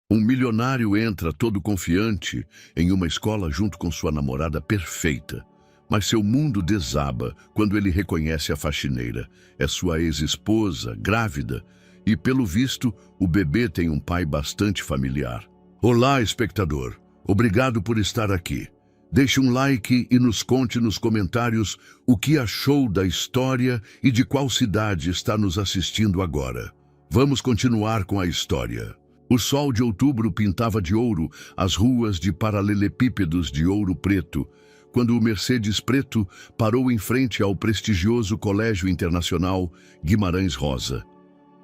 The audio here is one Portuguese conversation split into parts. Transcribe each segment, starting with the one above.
Um milionário entra todo confiante em uma escola junto com sua namorada perfeita. Mas seu mundo desaba quando ele reconhece a faxineira. É sua ex-esposa, grávida, e pelo visto, o bebê tem um pai bastante familiar. Olá, espectador. Obrigado por estar aqui. Deixe um like e nos conte nos comentários o que achou da história e de qual cidade está nos assistindo agora. Vamos continuar com a história. O sol de outubro pintava de ouro as ruas de paralelepípedos de ouro preto, quando o Mercedes preto parou em frente ao prestigioso Colégio Internacional Guimarães Rosa.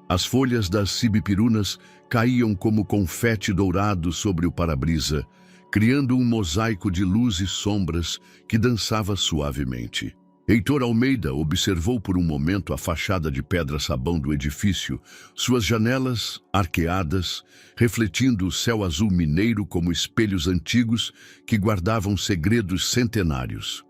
As folhas das cibipirunas caíam como confete dourado sobre o para-brisa, criando um mosaico de luz e sombras que dançava suavemente. Heitor Almeida observou por um momento a fachada de pedra-sabão do edifício, suas janelas arqueadas, refletindo o céu azul mineiro como espelhos antigos que guardavam segredos centenários.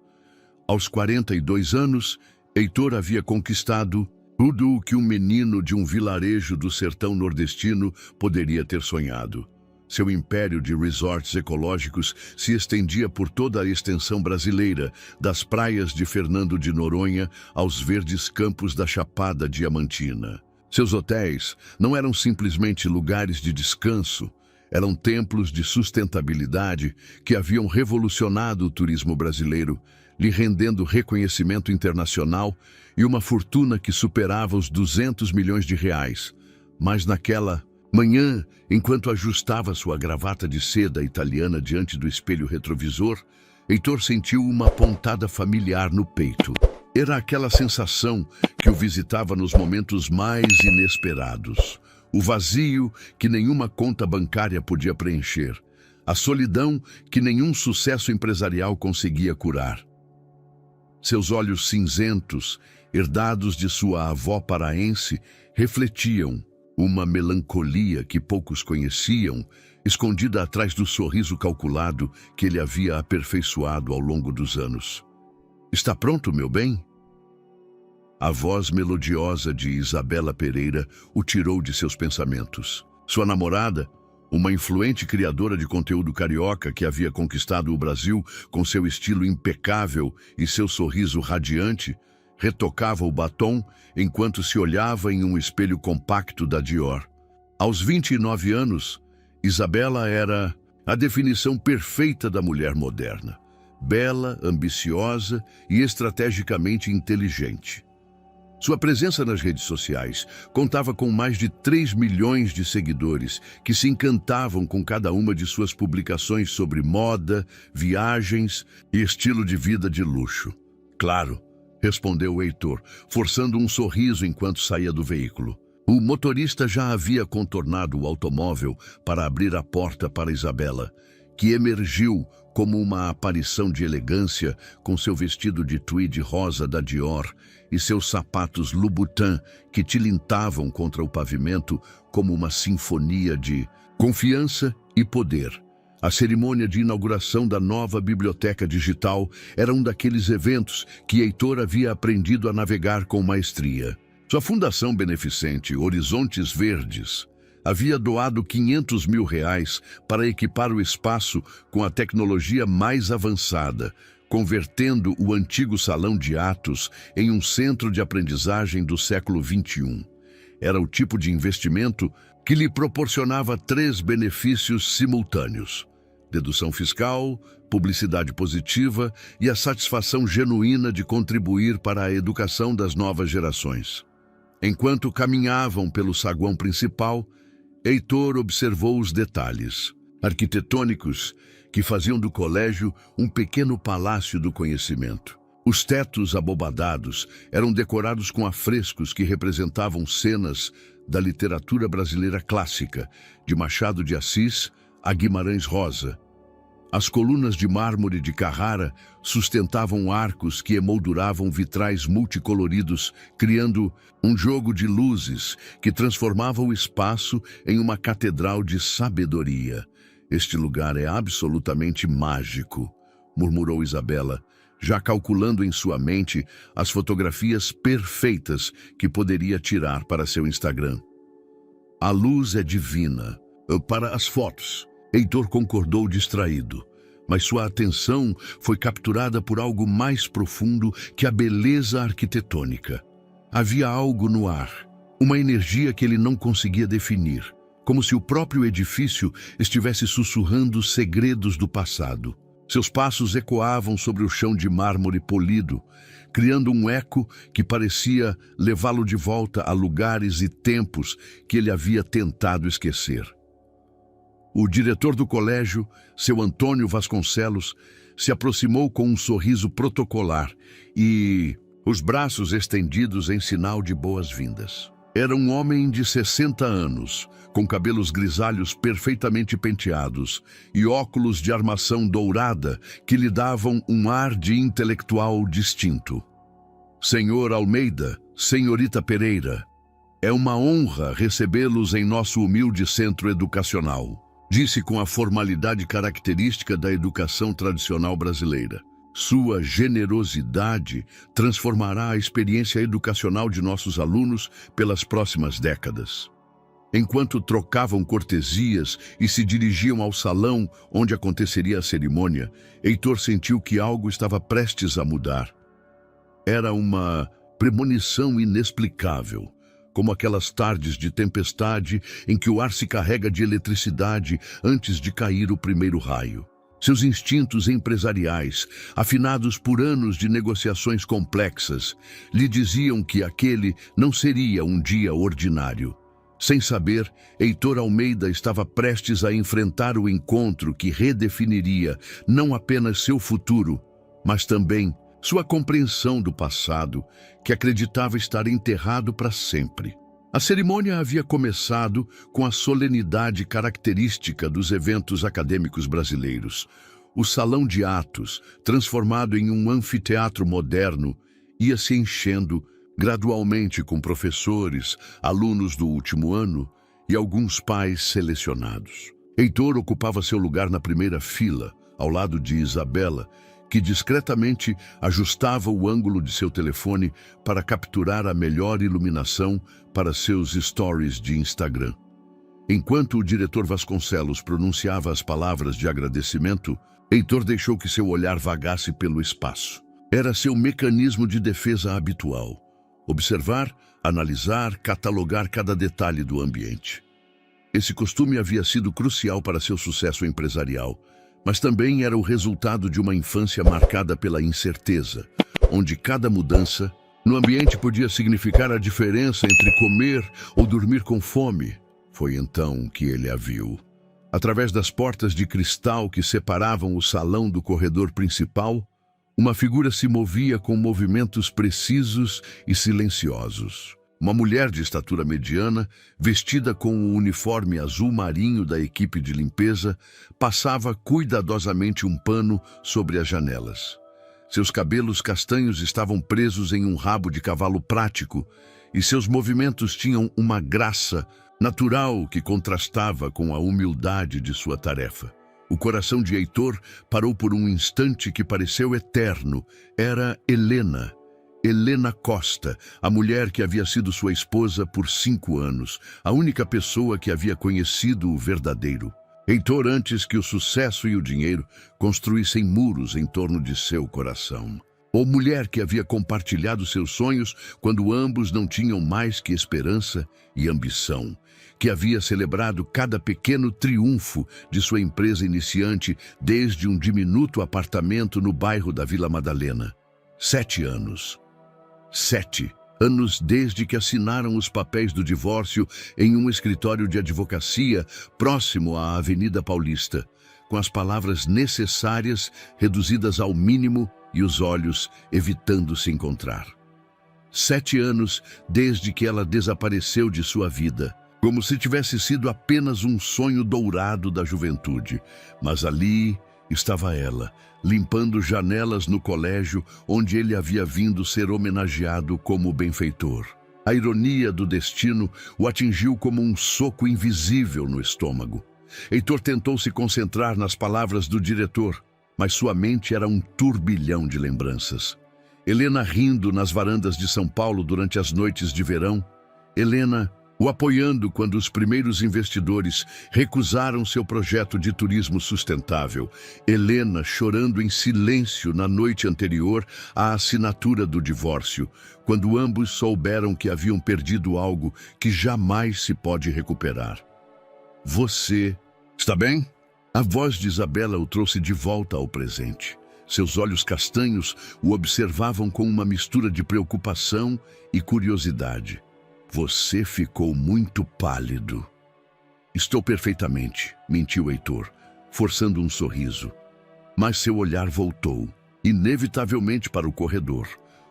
Aos 42 anos, Heitor havia conquistado tudo o que um menino de um vilarejo do sertão nordestino poderia ter sonhado. Seu império de resorts ecológicos se estendia por toda a extensão brasileira, das praias de Fernando de Noronha aos verdes campos da Chapada Diamantina. Seus hotéis não eram simplesmente lugares de descanso, eram templos de sustentabilidade que haviam revolucionado o turismo brasileiro, lhe rendendo reconhecimento internacional e uma fortuna que superava os 200 milhões de reais. Mas naquela manhã, enquanto ajustava sua gravata de seda italiana diante do espelho retrovisor, Heitor sentiu uma pontada familiar no peito. Era aquela sensação que o visitava nos momentos mais inesperados. O vazio que nenhuma conta bancária podia preencher. A solidão que nenhum sucesso empresarial conseguia curar. Seus olhos cinzentos, herdados de sua avó paraense, refletiam uma melancolia que poucos conheciam, escondida atrás do sorriso calculado que ele havia aperfeiçoado ao longo dos anos. Está pronto, meu bem? A voz melodiosa de Isabela Pereira o tirou de seus pensamentos. Sua namorada, uma influente criadora de conteúdo carioca que havia conquistado o Brasil com seu estilo impecável e seu sorriso radiante, retocava o batom enquanto se olhava em um espelho compacto da Dior. Aos 29 anos, Isabela era a definição perfeita da mulher moderna. Bela, ambiciosa e estrategicamente inteligente. Sua presença nas redes sociais contava com mais de 3 milhões de seguidores que se encantavam com cada uma de suas publicações sobre moda, viagens e estilo de vida de luxo. Claro, respondeu Heitor, forçando um sorriso enquanto saía do veículo. O motorista já havia contornado o automóvel para abrir a porta para Isabela, que emergiu como uma aparição de elegância com seu vestido de tweed rosa da Dior e seus sapatos Louboutin que tilintavam contra o pavimento como uma sinfonia de confiança e poder. A cerimônia de inauguração da nova biblioteca digital era um daqueles eventos que Heitor havia aprendido a navegar com maestria. Sua fundação beneficente, Horizontes Verdes, havia doado 500 mil reais para equipar o espaço com a tecnologia mais avançada, convertendo o antigo salão de atos em um centro de aprendizagem do século XXI. Era o tipo de investimento que lhe proporcionava 3 benefícios simultâneos: dedução fiscal, publicidade positiva e a satisfação genuína de contribuir para a educação das novas gerações. Enquanto caminhavam pelo saguão principal, Heitor observou os detalhes arquitetônicos que faziam do colégio um pequeno palácio do conhecimento. Os tetos abobadados eram decorados com afrescos que representavam cenas da literatura brasileira clássica, de Machado de Assis a Guimarães Rosa. As colunas de mármore de Carrara sustentavam arcos que emolduravam vitrais multicoloridos, criando um jogo de luzes que transformava o espaço em uma catedral de sabedoria. Este lugar é absolutamente mágico, murmurou Isabela, já calculando em sua mente as fotografias perfeitas que poderia tirar para seu Instagram. A luz é divina, para as fotos. Heitor concordou distraído, mas sua atenção foi capturada por algo mais profundo que a beleza arquitetônica. Havia algo no ar, uma energia que ele não conseguia definir, como se o próprio edifício estivesse sussurrando segredos do passado. Seus passos ecoavam sobre o chão de mármore polido, criando um eco que parecia levá-lo de volta a lugares e tempos que ele havia tentado esquecer. O diretor do colégio, seu Antônio Vasconcelos, se aproximou com um sorriso protocolar e os braços estendidos em sinal de boas-vindas. Era um homem de 60 anos, com cabelos grisalhos perfeitamente penteados e óculos de armação dourada que lhe davam um ar de intelectual distinto. Senhor Almeida, senhorita Pereira, é uma honra recebê-los em nosso humilde centro educacional, disse com a formalidade característica da educação tradicional brasileira. Sua generosidade transformará a experiência educacional de nossos alunos pelas próximas décadas. Enquanto trocavam cortesias e se dirigiam ao salão onde aconteceria a cerimônia, Heitor sentiu que algo estava prestes a mudar. Era uma premonição inexplicável, como aquelas tardes de tempestade em que o ar se carrega de eletricidade antes de cair o primeiro raio. Seus instintos empresariais, afinados por anos de negociações complexas, lhe diziam que aquele não seria um dia ordinário. Sem saber, Heitor Almeida estava prestes a enfrentar o encontro que redefiniria não apenas seu futuro, mas também sua compreensão do passado, que acreditava estar enterrado para sempre. A cerimônia havia começado com a solenidade característica dos eventos acadêmicos brasileiros. O salão de atos, transformado em um anfiteatro moderno, ia se enchendo gradualmente com professores, alunos do último ano e alguns pais selecionados. Heitor ocupava seu lugar na primeira fila, ao lado de Isabela, que discretamente ajustava o ângulo de seu telefone para capturar a melhor iluminação para seus stories de Instagram. Enquanto o diretor Vasconcelos pronunciava as palavras de agradecimento, Heitor deixou que seu olhar vagasse pelo espaço. Era seu mecanismo de defesa habitual: observar, analisar, catalogar cada detalhe do ambiente. Esse costume havia sido crucial para seu sucesso empresarial, mas também era o resultado de uma infância marcada pela incerteza, onde cada mudança no ambiente podia significar a diferença entre comer ou dormir com fome. Foi então que ele a viu. Através das portas de cristal que separavam o salão do corredor principal, uma figura se movia com movimentos precisos e silenciosos. Uma mulher de estatura mediana, vestida com o uniforme azul marinho da equipe de limpeza, passava cuidadosamente um pano sobre as janelas. Seus cabelos castanhos estavam presos em um rabo de cavalo prático e seus movimentos tinham uma graça natural que contrastava com a humildade de sua tarefa. O coração de Heitor parou por um instante que pareceu eterno. Era Helena Costa, a mulher que havia sido sua esposa por 5 anos, a única pessoa que havia conhecido o verdadeiro. Heitor, antes que o sucesso e o dinheiro construíssem muros em torno de seu coração. Ou mulher que havia compartilhado seus sonhos quando ambos não tinham mais que esperança e ambição, que havia celebrado cada pequeno triunfo de sua empresa iniciante desde um diminuto apartamento no bairro da Vila Madalena. 7 anos. 7 anos desde que assinaram os papéis do divórcio em um escritório de advocacia próximo à Avenida Paulista, com as palavras necessárias reduzidas ao mínimo e os olhos evitando se encontrar. 7 anos desde que ela desapareceu de sua vida, como se tivesse sido apenas um sonho dourado da juventude. Mas ali estava ela, limpando janelas no colégio onde ele havia vindo ser homenageado como benfeitor. A ironia do destino o atingiu como um soco invisível no estômago. Heitor tentou se concentrar nas palavras do diretor, mas sua mente era um turbilhão de lembranças. Helena rindo nas varandas de São Paulo durante as noites de verão. Helena o apoiando quando os primeiros investidores recusaram seu projeto de turismo sustentável, Helena chorando em silêncio na noite anterior à assinatura do divórcio, quando ambos souberam que haviam perdido algo que jamais se pode recuperar. Você está bem? A voz de Isabela o trouxe de volta ao presente. Seus olhos castanhos o observavam com uma mistura de preocupação e curiosidade. Você ficou muito pálido. Estou perfeitamente, mentiu Heitor, forçando um sorriso. Mas seu olhar voltou, inevitavelmente para o corredor,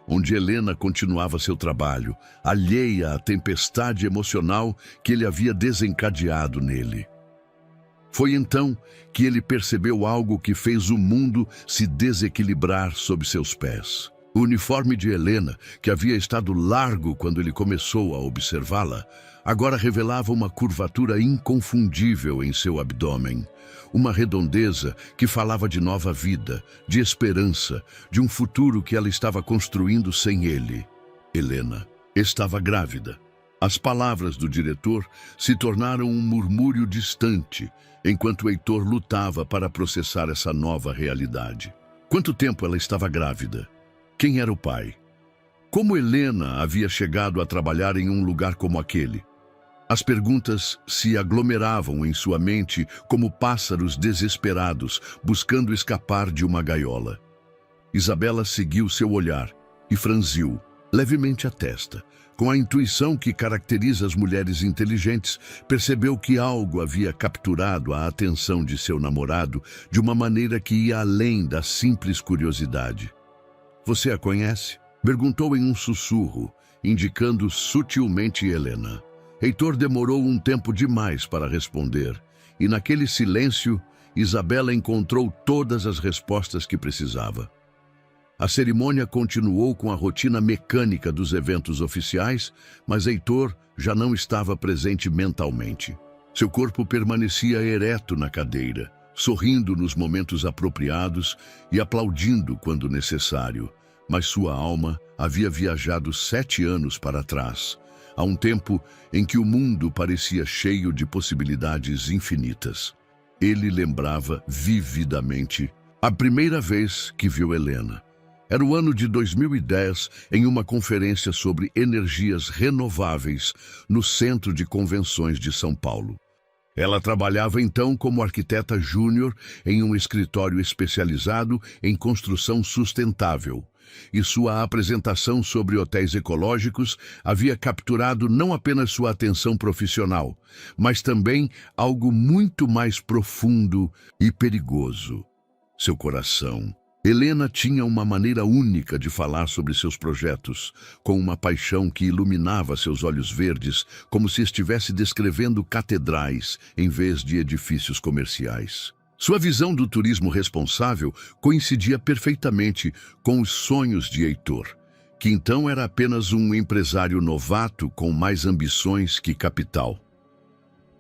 onde Helena continuava seu trabalho, alheia à tempestade emocional que ele havia desencadeado nele. Foi então que ele percebeu algo que fez o mundo se desequilibrar sob seus pés. O uniforme de Helena, que havia estado largo quando ele começou a observá-la, agora revelava uma curvatura inconfundível em seu abdômen. Uma redondeza que falava de nova vida, de esperança, de um futuro que ela estava construindo sem ele. Helena estava grávida. As palavras do diretor se tornaram um murmúrio distante, enquanto Heitor lutava para processar essa nova realidade. Quanto tempo ela estava grávida? Quem era o pai? Como Helena havia chegado a trabalhar em um lugar como aquele? As perguntas se aglomeravam em sua mente como pássaros desesperados, buscando escapar de uma gaiola. Isabela seguiu seu olhar e franziu levemente a testa. Com a intuição que caracteriza as mulheres inteligentes, percebeu que algo havia capturado a atenção de seu namorado de uma maneira que ia além da simples curiosidade. Você a conhece? Perguntou em um sussurro, indicando sutilmente Helena. Heitor demorou um tempo demais para responder, e naquele silêncio, Isabela encontrou todas as respostas que precisava. A cerimônia continuou com a rotina mecânica dos eventos oficiais, mas Heitor já não estava presente mentalmente. Seu corpo permanecia ereto na cadeira, sorrindo nos momentos apropriados e aplaudindo quando necessário, mas sua alma havia viajado 7 anos para trás, a um tempo em que o mundo parecia cheio de possibilidades infinitas. Ele lembrava vividamente a primeira vez que viu Helena. Era o ano de 2010, em uma conferência sobre energias renováveis no Centro de Convenções de São Paulo. Ela trabalhava então como arquiteta júnior em um escritório especializado em construção sustentável, e sua apresentação sobre hotéis ecológicos havia capturado não apenas sua atenção profissional, mas também algo muito mais profundo e perigoso: seu coração. Helena tinha uma maneira única de falar sobre seus projetos, com uma paixão que iluminava seus olhos verdes, como se estivesse descrevendo catedrais em vez de edifícios comerciais. Sua visão do turismo responsável coincidia perfeitamente com os sonhos de Heitor, que então era apenas um empresário novato com mais ambições que capital.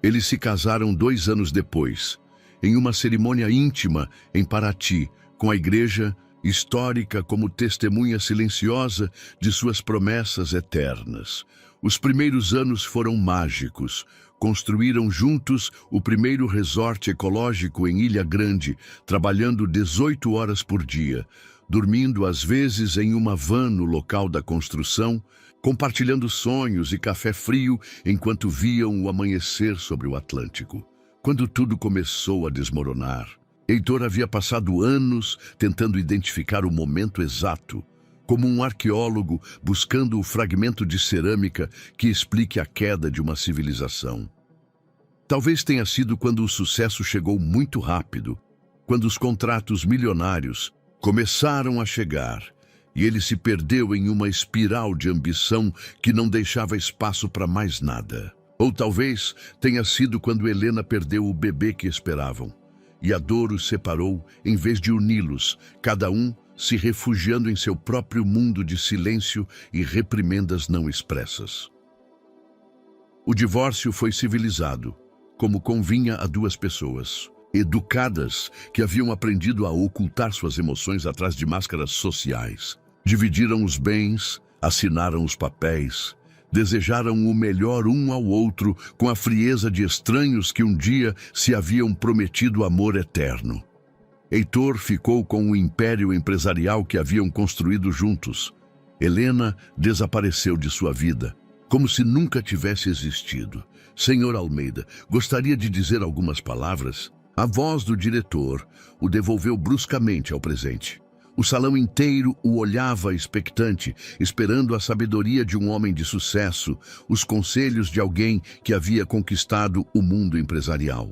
Eles se casaram 2 anos depois, em uma cerimônia íntima em Paraty, com a igreja histórica como testemunha silenciosa de suas promessas eternas. Os primeiros anos foram mágicos. Construíram juntos o primeiro resort ecológico em Ilha Grande, trabalhando 18 horas por dia, dormindo às vezes em uma van no local da construção, compartilhando sonhos e café frio enquanto viam o amanhecer sobre o Atlântico. Quando tudo começou a desmoronar, Heitor havia passado anos tentando identificar o momento exato, como um arqueólogo buscando o fragmento de cerâmica que explique a queda de uma civilização. Talvez tenha sido quando o sucesso chegou muito rápido, quando os contratos milionários começaram a chegar, e ele se perdeu em uma espiral de ambição que não deixava espaço para mais nada. Ou talvez tenha sido quando Helena perdeu o bebê que esperavam, e a dor os separou em vez de uni-los, cada um se refugiando em seu próprio mundo de silêncio e reprimendas não expressas. O divórcio foi civilizado, como convinha a 2 pessoas, educadas, que haviam aprendido a ocultar suas emoções atrás de máscaras sociais. Dividiram os bens, assinaram os papéis, Desejaram o melhor um ao outro com a frieza de estranhos que um dia se haviam prometido amor eterno. Heitor ficou com o império empresarial que haviam construído juntos. Helena desapareceu de sua vida, como se nunca tivesse existido. Senhor Almeida, gostaria de dizer algumas palavras? A voz do diretor o devolveu bruscamente ao presente. O salão inteiro o olhava expectante, esperando a sabedoria de um homem de sucesso, os conselhos de alguém que havia conquistado o mundo empresarial.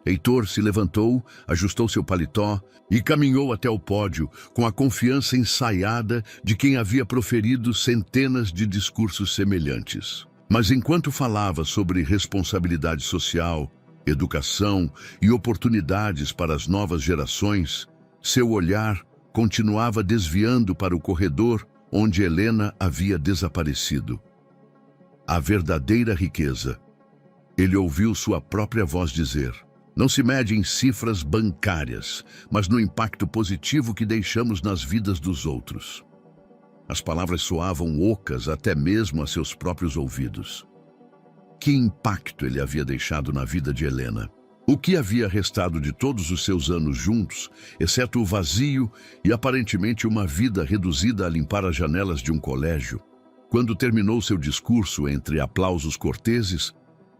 Heitor se levantou, ajustou seu paletó e caminhou até o pódio com a confiança ensaiada de quem havia proferido centenas de discursos semelhantes. Mas enquanto falava sobre responsabilidade social, educação e oportunidades para as novas gerações, seu olhar continuava desviando para o corredor onde Helena havia desaparecido. A verdadeira riqueza. Ele ouviu sua própria voz dizer: não se mede em cifras bancárias, mas no impacto positivo que deixamos nas vidas dos outros. As palavras soavam ocas até mesmo a seus próprios ouvidos. Que impacto ele havia deixado na vida de Helena? O que havia restado de todos os seus anos juntos, exceto o vazio e aparentemente uma vida reduzida a limpar as janelas de um colégio? Quando terminou seu discurso entre aplausos corteses,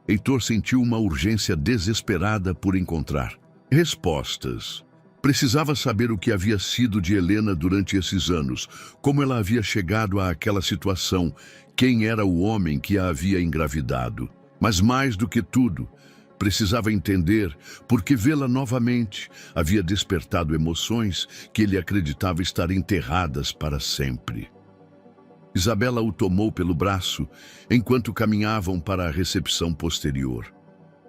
Heitor sentiu uma urgência desesperada por encontrar respostas. Precisava saber o que havia sido de Helena durante esses anos, como ela havia chegado àquela situação, quem era o homem que a havia engravidado. Mas mais do que tudo, precisava entender por que vê-la novamente havia despertado emoções que ele acreditava estar enterradas para sempre. Isabela o tomou pelo braço enquanto caminhavam para a recepção posterior.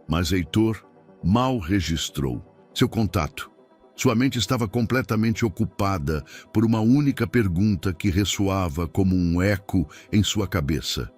Mas Heitor mal registrou seu contato. Sua mente estava completamente ocupada por uma única pergunta que ressoava como um eco em sua cabeça.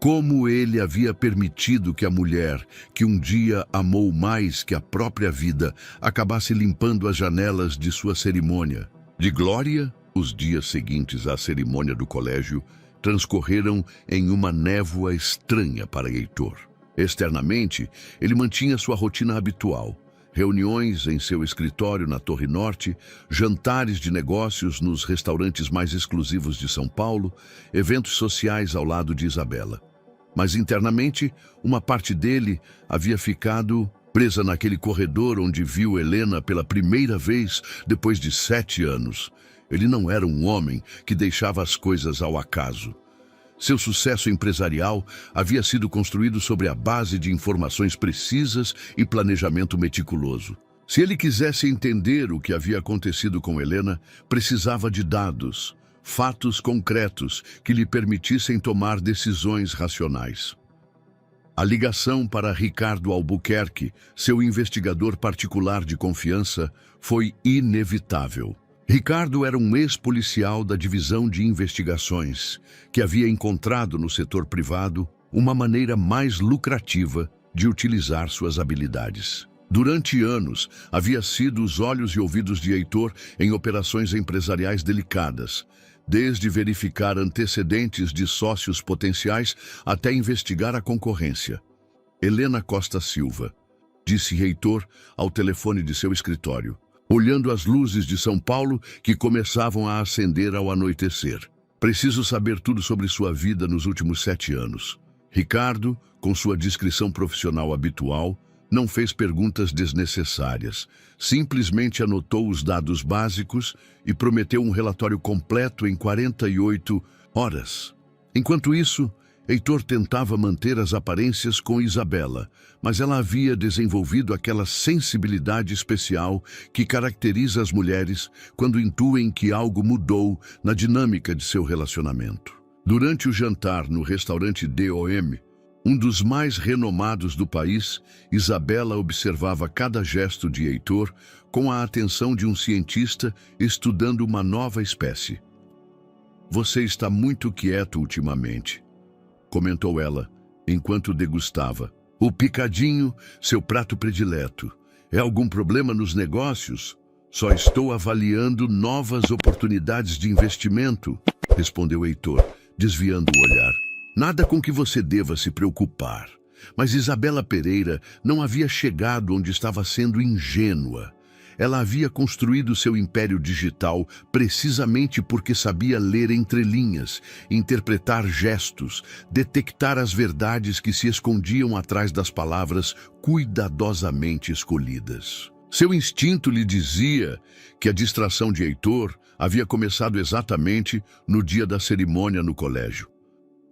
Como ele havia permitido que a mulher, que um dia amou mais que a própria vida, acabasse limpando as janelas de sua cerimônia de glória? Os dias seguintes à cerimônia do colégio transcorreram em uma névoa estranha para Heitor. Externamente, ele mantinha sua rotina habitual: reuniões em seu escritório na Torre Norte, jantares de negócios nos restaurantes mais exclusivos de São Paulo, eventos sociais ao lado de Isabela. Mas internamente, uma parte dele havia ficado presa naquele corredor onde viu Helena pela primeira vez depois de 7 anos. Ele não era um homem que deixava as coisas ao acaso. Seu sucesso empresarial havia sido construído sobre a base de informações precisas e planejamento meticuloso. Se ele quisesse entender o que havia acontecido com Helena, precisava de dados, fatos concretos que lhe permitissem tomar decisões racionais. A ligação para Ricardo Albuquerque, seu investigador particular de confiança, foi inevitável. Ricardo era um ex-policial da Divisão de Investigações, que havia encontrado no setor privado uma maneira mais lucrativa de utilizar suas habilidades. Durante anos, havia sido os olhos e ouvidos de Heitor em operações empresariais delicadas, desde verificar antecedentes de sócios potenciais até investigar a concorrência. Helena Costa Silva, disse Heitor ao telefone de seu escritório, olhando as luzes de São Paulo que começavam a acender ao anoitecer. Preciso saber tudo sobre sua vida nos últimos 7 anos. Ricardo, com sua discrição profissional habitual, não fez perguntas desnecessárias. Simplesmente anotou os dados básicos e prometeu um relatório completo em 48 horas. Enquanto isso, Heitor tentava manter as aparências com Isabela, mas ela havia desenvolvido aquela sensibilidade especial que caracteriza as mulheres quando intuem que algo mudou na dinâmica de seu relacionamento. Durante o jantar no restaurante DOM, um dos mais renomados do país, Isabela observava cada gesto de Heitor com a atenção de um cientista estudando uma nova espécie. "Você está muito quieto ultimamente", comentou ela, enquanto degustava. "O picadinho, seu prato predileto. É algum problema nos negócios?" "Só estou avaliando novas oportunidades de investimento", respondeu Heitor, desviando o olhar. Nada com que você deva se preocupar. Mas Isabela Pereira não havia chegado onde estava sendo ingênua. Ela havia construído seu império digital precisamente porque sabia ler entrelinhas, interpretar gestos, detectar as verdades que se escondiam atrás das palavras cuidadosamente escolhidas. Seu instinto lhe dizia que a distração de Heitor havia começado exatamente no dia da cerimônia no colégio.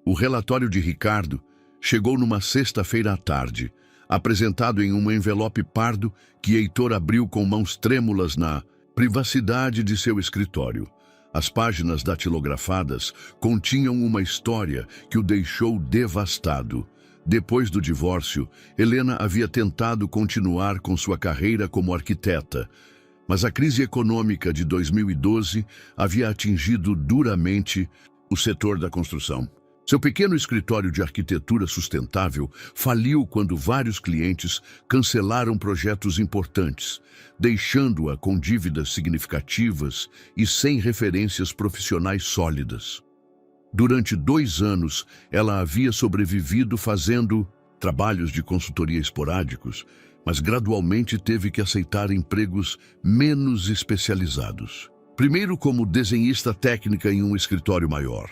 O relatório de Ricardo chegou numa sexta-feira à tarde, apresentado em um envelope pardo que Heitor abriu com mãos trêmulas na privacidade de seu escritório. As páginas datilografadas continham uma história que o deixou devastado. Depois do divórcio, Helena havia tentado continuar com sua carreira como arquiteta, mas a crise econômica de 2012 havia atingido duramente o setor da construção. Seu pequeno escritório de arquitetura sustentável faliu quando vários clientes cancelaram projetos importantes, deixando-a com dívidas significativas e sem referências profissionais sólidas. Durante 2 anos, ela havia sobrevivido fazendo trabalhos de consultoria esporádicos, mas gradualmente teve que aceitar empregos menos especializados. Primeiro como desenhista técnica em um escritório maior.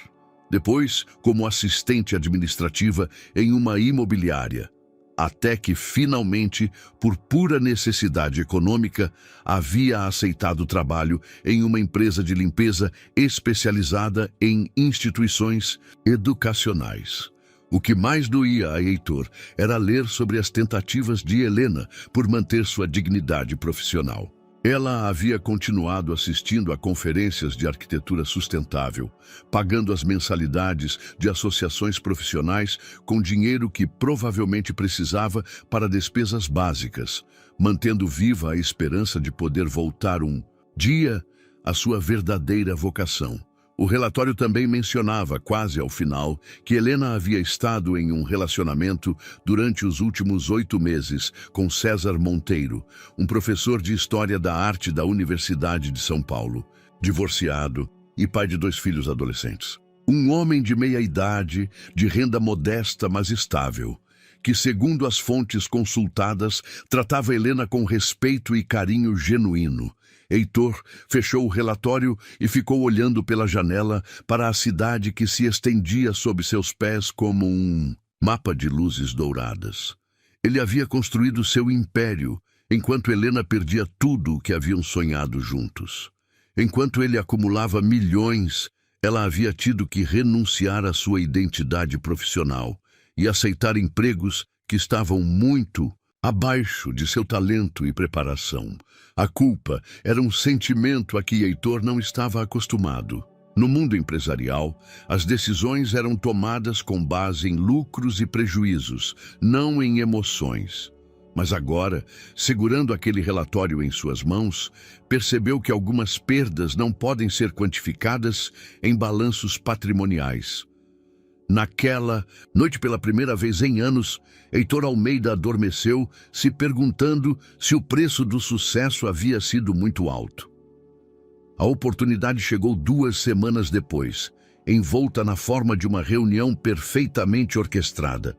Depois, como assistente administrativa em uma imobiliária, até que, finalmente, por pura necessidade econômica, havia aceitado trabalho em uma empresa de limpeza especializada em instituições educacionais. O que mais doía a Heitor era ler sobre as tentativas de Helena por manter sua dignidade profissional. Ela havia continuado assistindo a conferências de arquitetura sustentável, pagando as mensalidades de associações profissionais com dinheiro que provavelmente precisava para despesas básicas, mantendo viva a esperança de poder voltar um dia à sua verdadeira vocação. O relatório também mencionava, quase ao final, que Helena havia estado em um relacionamento durante os últimos 8 meses com César Monteiro, um professor de História da Arte da Universidade de São Paulo, divorciado e pai de 2 filhos adolescentes. Um homem de meia-idade, de renda modesta mas estável, que, segundo as fontes consultadas, tratava Helena com respeito e carinho genuíno. Heitor fechou o relatório e ficou olhando pela janela para a cidade que se estendia sob seus pés como um mapa de luzes douradas. Ele havia construído seu império, enquanto Helena perdia tudo o que haviam sonhado juntos. Enquanto ele acumulava milhões, ela havia tido que renunciar à sua identidade profissional e aceitar empregos que estavam muito abaixo de seu talento e preparação. A culpa era um sentimento a que Heitor não estava acostumado. No mundo empresarial, as decisões eram tomadas com base em lucros e prejuízos, não em emoções. Mas agora, segurando aquele relatório em suas mãos, percebeu que algumas perdas não podem ser quantificadas em balanços patrimoniais. Naquela noite, pela primeira vez em anos, Heitor Almeida adormeceu, se perguntando se o preço do sucesso havia sido muito alto. A oportunidade chegou 2 semanas depois, envolta na forma de uma reunião perfeitamente orquestrada.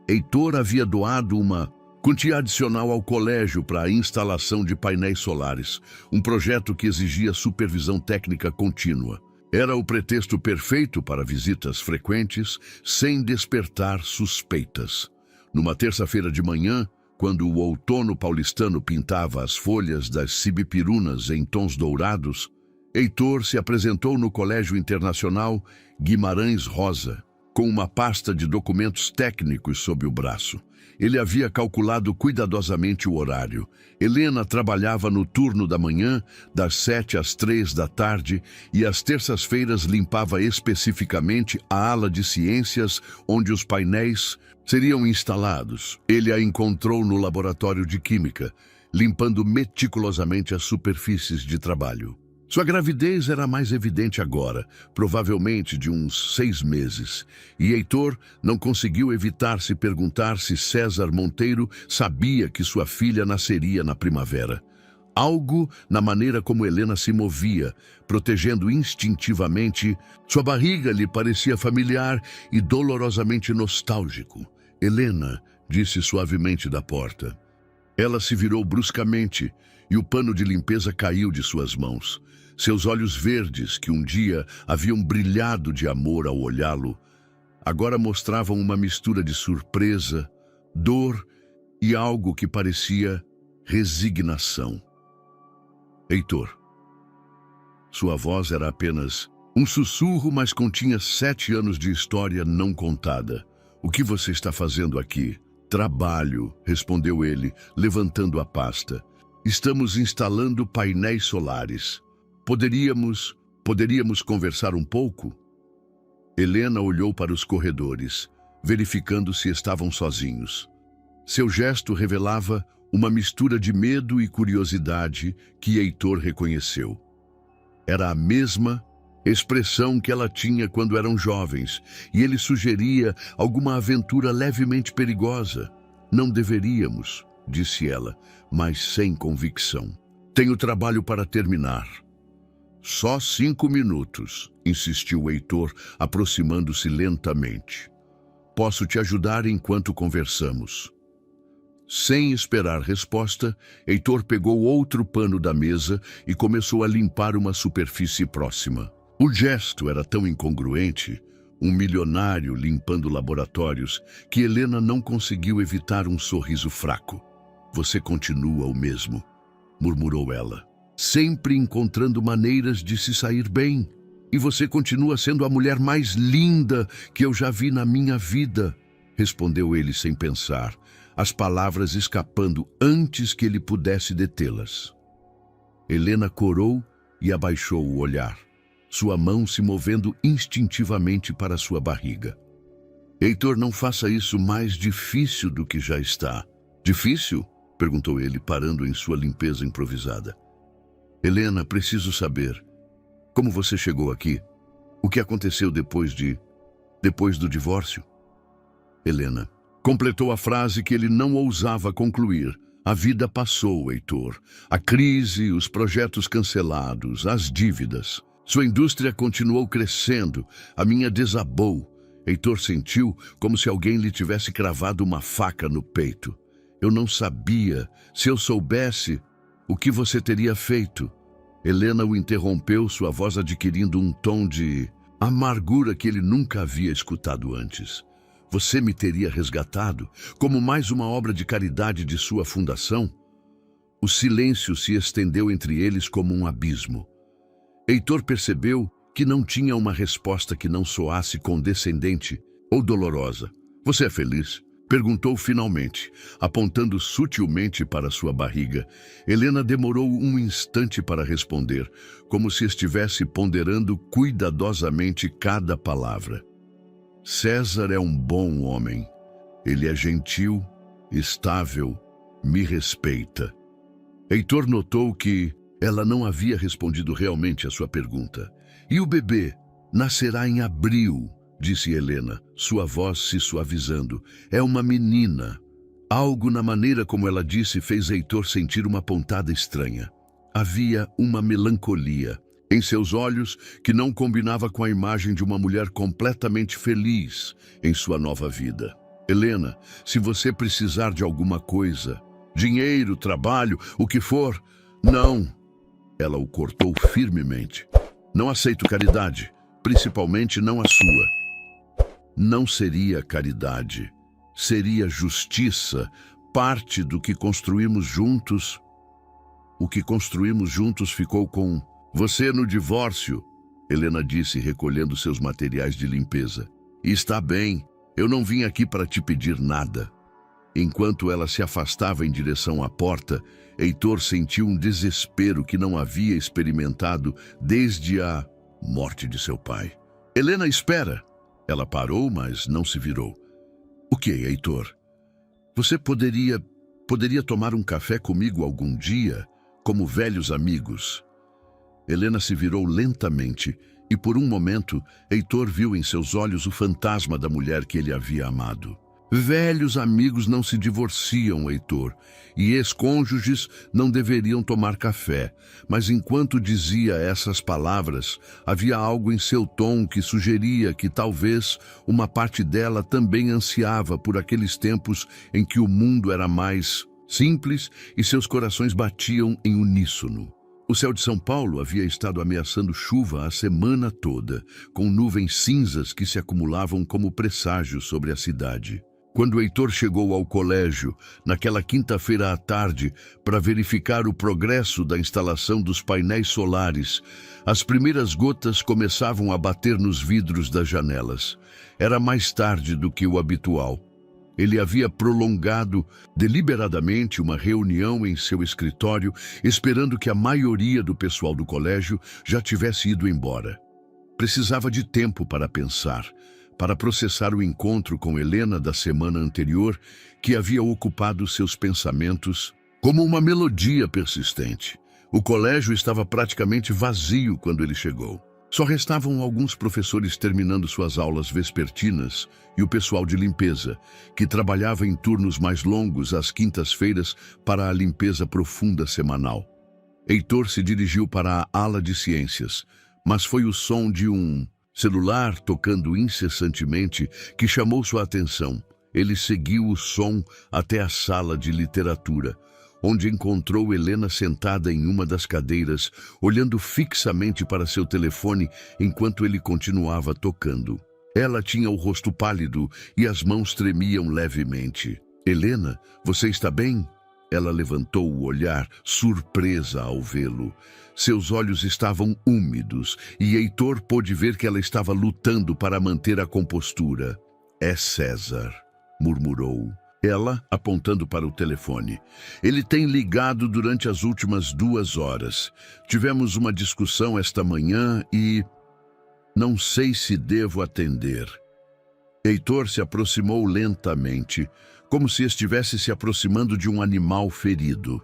Heitor havia doado uma quantia adicional ao colégio para a instalação de painéis solares, um projeto que exigia supervisão técnica contínua. Era o pretexto perfeito para visitas frequentes, sem despertar suspeitas. Numa terça-feira de manhã, quando o outono paulistano pintava as folhas das sibipirunas em tons dourados, Heitor se apresentou no Colégio Internacional Guimarães Rosa, com uma pasta de documentos técnicos sob o braço. Ele havia calculado cuidadosamente o horário. Helena trabalhava no turno da manhã, das 7 às 3 da tarde, e às terças-feiras limpava especificamente a ala de ciências onde os painéis seriam instalados. Ele a encontrou no laboratório de química, limpando meticulosamente as superfícies de trabalho. Sua gravidez era mais evidente agora, provavelmente de uns 6 meses, e Heitor não conseguiu evitar se perguntar se César Monteiro sabia que sua filha nasceria na primavera. Algo na maneira como Helena se movia, protegendo instintivamente. Sua barriga lhe parecia familiar e dolorosamente nostálgico. Helena, disse suavemente da porta. Ela se virou bruscamente e o pano de limpeza caiu de suas mãos. Seus olhos verdes, que um dia haviam brilhado de amor ao olhá-lo, agora mostravam uma mistura de surpresa, dor e algo que parecia resignação. Heitor. Sua voz era apenas um sussurro, mas continha 7 anos de história não contada. O que você está fazendo aqui? Trabalho, respondeu ele, levantando a pasta. Estamos instalando painéis solares. Poderíamos conversar um pouco? Helena olhou para os corredores, verificando se estavam sozinhos. Seu gesto revelava uma mistura de medo e curiosidade que Heitor reconheceu. Era a mesma expressão que ela tinha quando eram jovens, e ele sugeria alguma aventura levemente perigosa. Não deveríamos, disse ela, mas sem convicção. Tenho trabalho para terminar. Só 5 minutos, insistiu Heitor, aproximando-se lentamente. Posso te ajudar enquanto conversamos. Sem esperar resposta, Heitor pegou outro pano da mesa e começou a limpar uma superfície próxima. O gesto era tão incongruente, um milionário limpando laboratórios, que Helena não conseguiu evitar um sorriso fraco. Você continua o mesmo, murmurou ela, sempre encontrando maneiras de se sair bem. E você continua sendo a mulher mais linda que eu já vi na minha vida, respondeu ele sem pensar, as palavras escapando antes que ele pudesse detê-las. Helena corou e abaixou o olhar, sua mão se movendo instintivamente para sua barriga. Heitor, não faça isso mais difícil do que já está. Difícil? Perguntou ele, parando em sua limpeza improvisada. Helena, preciso saber. Como você chegou aqui? O que aconteceu depois do divórcio? Helena completou a frase que ele não ousava concluir. A vida passou, Heitor. A crise, os projetos cancelados, as dívidas. Sua indústria continuou crescendo. A minha desabou. Heitor sentiu como se alguém lhe tivesse cravado uma faca no peito. Eu não sabia. Se eu soubesse, o que você teria feito? Helena o interrompeu, sua voz adquirindo um tom de amargura que ele nunca havia escutado antes. Você me teria resgatado, como mais uma obra de caridade de sua fundação? O silêncio se estendeu entre eles como um abismo. Heitor percebeu que não tinha uma resposta que não soasse condescendente ou dolorosa. Você é feliz? Perguntou finalmente, apontando sutilmente para sua barriga. Helena demorou um instante para responder, como se estivesse ponderando cuidadosamente cada palavra. César é um bom homem. Ele é gentil, estável, me respeita. Heitor notou que ela não havia respondido realmente à sua pergunta. E o bebê nascerá em abril, disse Helena, sua voz se suavizando. É uma menina. Algo na maneira como ela disse fez Heitor sentir uma pontada estranha. Havia uma melancolia em seus olhos que não combinava com a imagem de uma mulher completamente feliz em sua nova vida. Helena, se você precisar de alguma coisa, dinheiro, trabalho, o que for, não. Ela o cortou firmemente. Não aceito caridade, principalmente não a sua. Não seria caridade, seria justiça, parte do que construímos juntos. O que construímos juntos ficou com você no divórcio, Helena disse, recolhendo seus materiais de limpeza. E está bem, eu não vim aqui para te pedir nada. Enquanto ela se afastava em direção à porta, Heitor sentiu um desespero que não havia experimentado desde a morte de seu pai. Helena, espera! Ela parou, mas não se virou. O que, Heitor? Você poderia tomar um café comigo algum dia, como velhos amigos? Helena se virou lentamente e, por um momento, Heitor viu em seus olhos o fantasma da mulher que ele havia amado. Velhos amigos não se divorciam, Heitor, e ex-cônjuges não deveriam tomar café. Mas enquanto dizia essas palavras, havia algo em seu tom que sugeria que talvez uma parte dela também ansiava por aqueles tempos em que o mundo era mais simples e seus corações batiam em uníssono. O céu de São Paulo havia estado ameaçando chuva a semana toda, com nuvens cinzas que se acumulavam como presságios sobre a cidade. Quando Heitor chegou ao colégio, naquela quinta-feira à tarde, para verificar o progresso da instalação dos painéis solares, as primeiras gotas começavam a bater nos vidros das janelas. Era mais tarde do que o habitual. Ele havia prolongado deliberadamente uma reunião em seu escritório, esperando que a maioria do pessoal do colégio já tivesse ido embora. Precisava de tempo para pensar, para processar o encontro com Helena da semana anterior, que havia ocupado seus pensamentos como uma melodia persistente. O colégio estava praticamente vazio quando ele chegou. Só restavam alguns professores terminando suas aulas vespertinas e o pessoal de limpeza, que trabalhava em turnos mais longos às quintas-feiras para a limpeza profunda semanal. Heitor se dirigiu para a ala de ciências, mas foi o som de um celular tocando incessantemente que chamou sua atenção. Ele seguiu o som até a sala de literatura, onde encontrou Helena sentada em uma das cadeiras, olhando fixamente para seu telefone enquanto ele continuava tocando. Ela tinha o rosto pálido e as mãos tremiam levemente. "Helena, você está bem?" Ela levantou o olhar, surpresa ao vê-lo. Seus olhos estavam úmidos e Heitor pôde ver que ela estava lutando para manter a compostura. "É César", murmurou ela, apontando para o telefone. "Ele tem ligado durante as últimas 2 horas. Tivemos uma discussão esta manhã e não sei se devo atender." Heitor se aproximou lentamente, como se estivesse se aproximando de um animal ferido.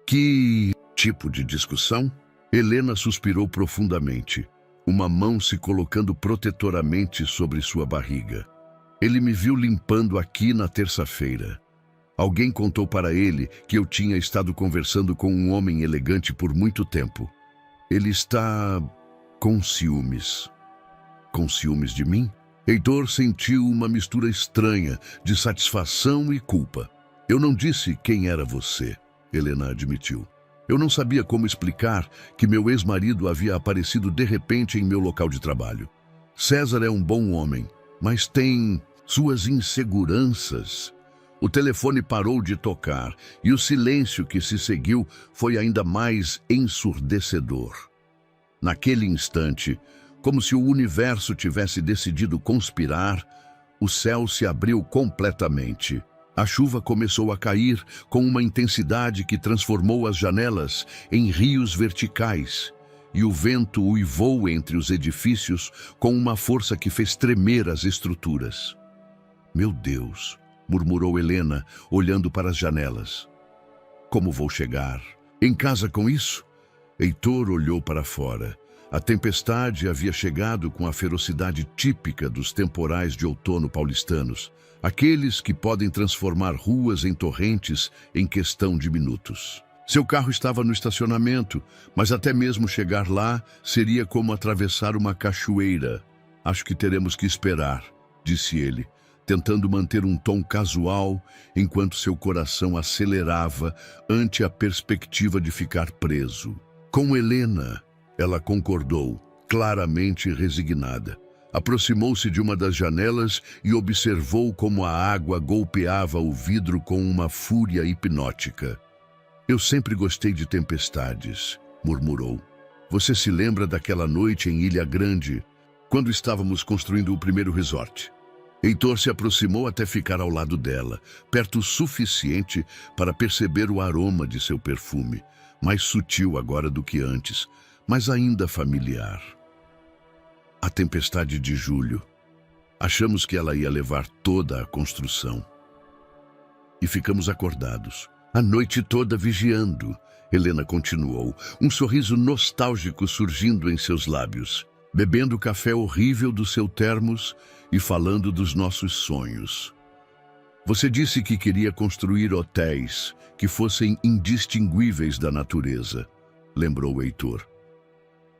"Que tipo de discussão?" Helena suspirou profundamente, uma mão se colocando protetoramente sobre sua barriga. "Ele me viu limpando aqui na terça-feira. Alguém contou para ele que eu tinha estado conversando com um homem elegante por muito tempo. Ele está com ciúmes." "Com ciúmes de mim?" Heitor sentiu uma mistura estranha de satisfação e culpa. "Eu não disse quem era você", Helena admitiu. "Eu não sabia como explicar que meu ex-marido havia aparecido de repente em meu local de trabalho. César é um bom homem, mas tem suas inseguranças." O telefone parou de tocar e o silêncio que se seguiu foi ainda mais ensurdecedor. Naquele instante, como se o universo tivesse decidido conspirar, o céu se abriu completamente. A chuva começou a cair com uma intensidade que transformou as janelas em rios verticais, e o vento uivou entre os edifícios com uma força que fez tremer as estruturas. "Meu Deus", murmurou Helena, olhando para as janelas. "Como vou chegar em casa com isso?" Heitor olhou para fora. A tempestade havia chegado com a ferocidade típica dos temporais de outono paulistanos, aqueles que podem transformar ruas em torrentes em questão de minutos. Seu carro estava no estacionamento, mas até mesmo chegar lá seria como atravessar uma cachoeira. "Acho que teremos que esperar", disse ele, tentando manter um tom casual enquanto seu coração acelerava ante a perspectiva de ficar preso. "Com Helena", ela concordou, claramente resignada. Aproximou-se de uma das janelas e observou como a água golpeava o vidro com uma fúria hipnótica. "Eu sempre gostei de tempestades", murmurou. "Você se lembra daquela noite em Ilha Grande, quando estávamos construindo o primeiro resort?" Heitor se aproximou até ficar ao lado dela, perto o suficiente para perceber o aroma de seu perfume, mais sutil agora do que antes, mas ainda familiar. "A tempestade de julho. Achamos que ela ia levar toda a construção. E ficamos acordados, a noite toda vigiando", Helena continuou, um sorriso nostálgico surgindo em seus lábios, "bebendo o café horrível do seu termos e falando dos nossos sonhos. Você disse que queria construir hotéis que fossem indistinguíveis da natureza, lembrou Heitor.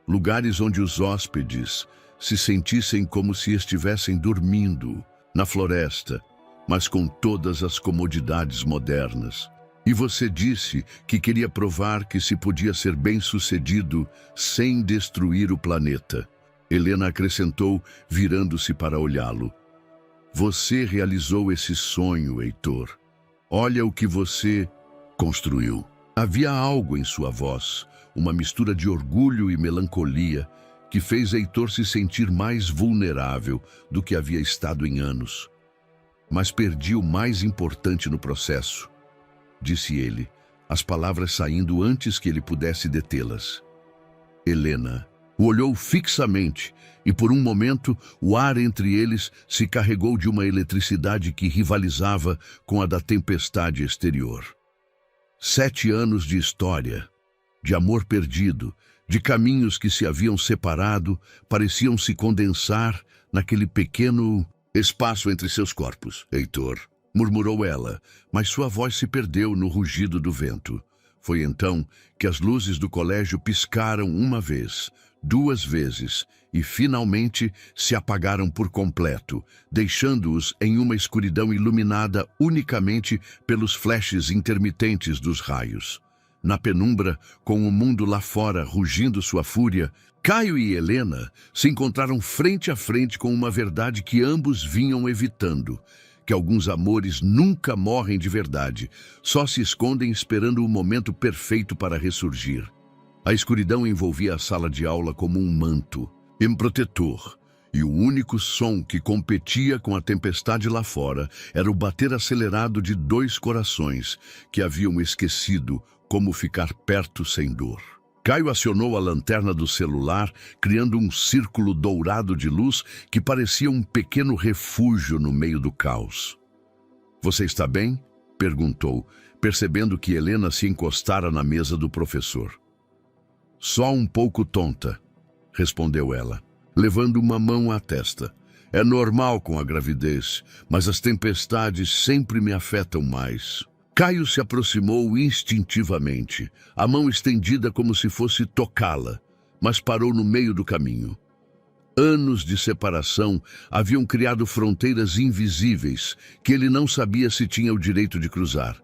Lugares onde os hóspedes se sentissem como se estivessem dormindo na floresta, mas com todas as comodidades modernas. E você disse que queria provar que se podia ser bem-sucedido sem destruir o planeta. Helena acrescentou, virando-se para olhá-lo. Você realizou esse sonho, Heitor. Olha o que você construiu. Havia algo em sua voz, uma mistura de orgulho e melancolia, que fez Heitor se sentir mais vulnerável do que havia estado em anos. Mas perdi o mais importante no processo, disse ele, as palavras saindo antes que ele pudesse detê-las. Helena o olhou fixamente e por um momento o ar entre eles se carregou de uma eletricidade que rivalizava com a da tempestade exterior. 7 anos de história, de amor perdido, de caminhos que se haviam separado, pareciam se condensar naquele pequeno espaço entre seus corpos. Heitor, murmurou ela, mas sua voz se perdeu no rugido do vento. Foi então que as luzes do colégio piscaram uma vez, 2 vezes, e finalmente se apagaram por completo, deixando-os em uma escuridão iluminada unicamente pelos flashes intermitentes dos raios. Na penumbra, com o mundo lá fora rugindo sua fúria, Caio e Helena se encontraram frente a frente com uma verdade que ambos vinham evitando, que alguns amores nunca morrem de verdade, só se escondem esperando o momento perfeito para ressurgir. A escuridão envolvia a sala de aula como um manto, improtetor, e o único som que competia com a tempestade lá fora era o bater acelerado de 2 corações que haviam esquecido como ficar perto sem dor. Caio acionou a lanterna do celular, criando um círculo dourado de luz que parecia um pequeno refúgio no meio do caos. "Você está bem?" perguntou, percebendo que Helena se encostara na mesa do professor. "Só um pouco tonta", respondeu ela, levando uma mão à testa. "É normal com a gravidez, mas as tempestades sempre me afetam mais." Caio se aproximou instintivamente, a mão estendida como se fosse tocá-la, mas parou no meio do caminho. Anos de separação haviam criado fronteiras invisíveis que ele não sabia se tinha o direito de cruzar.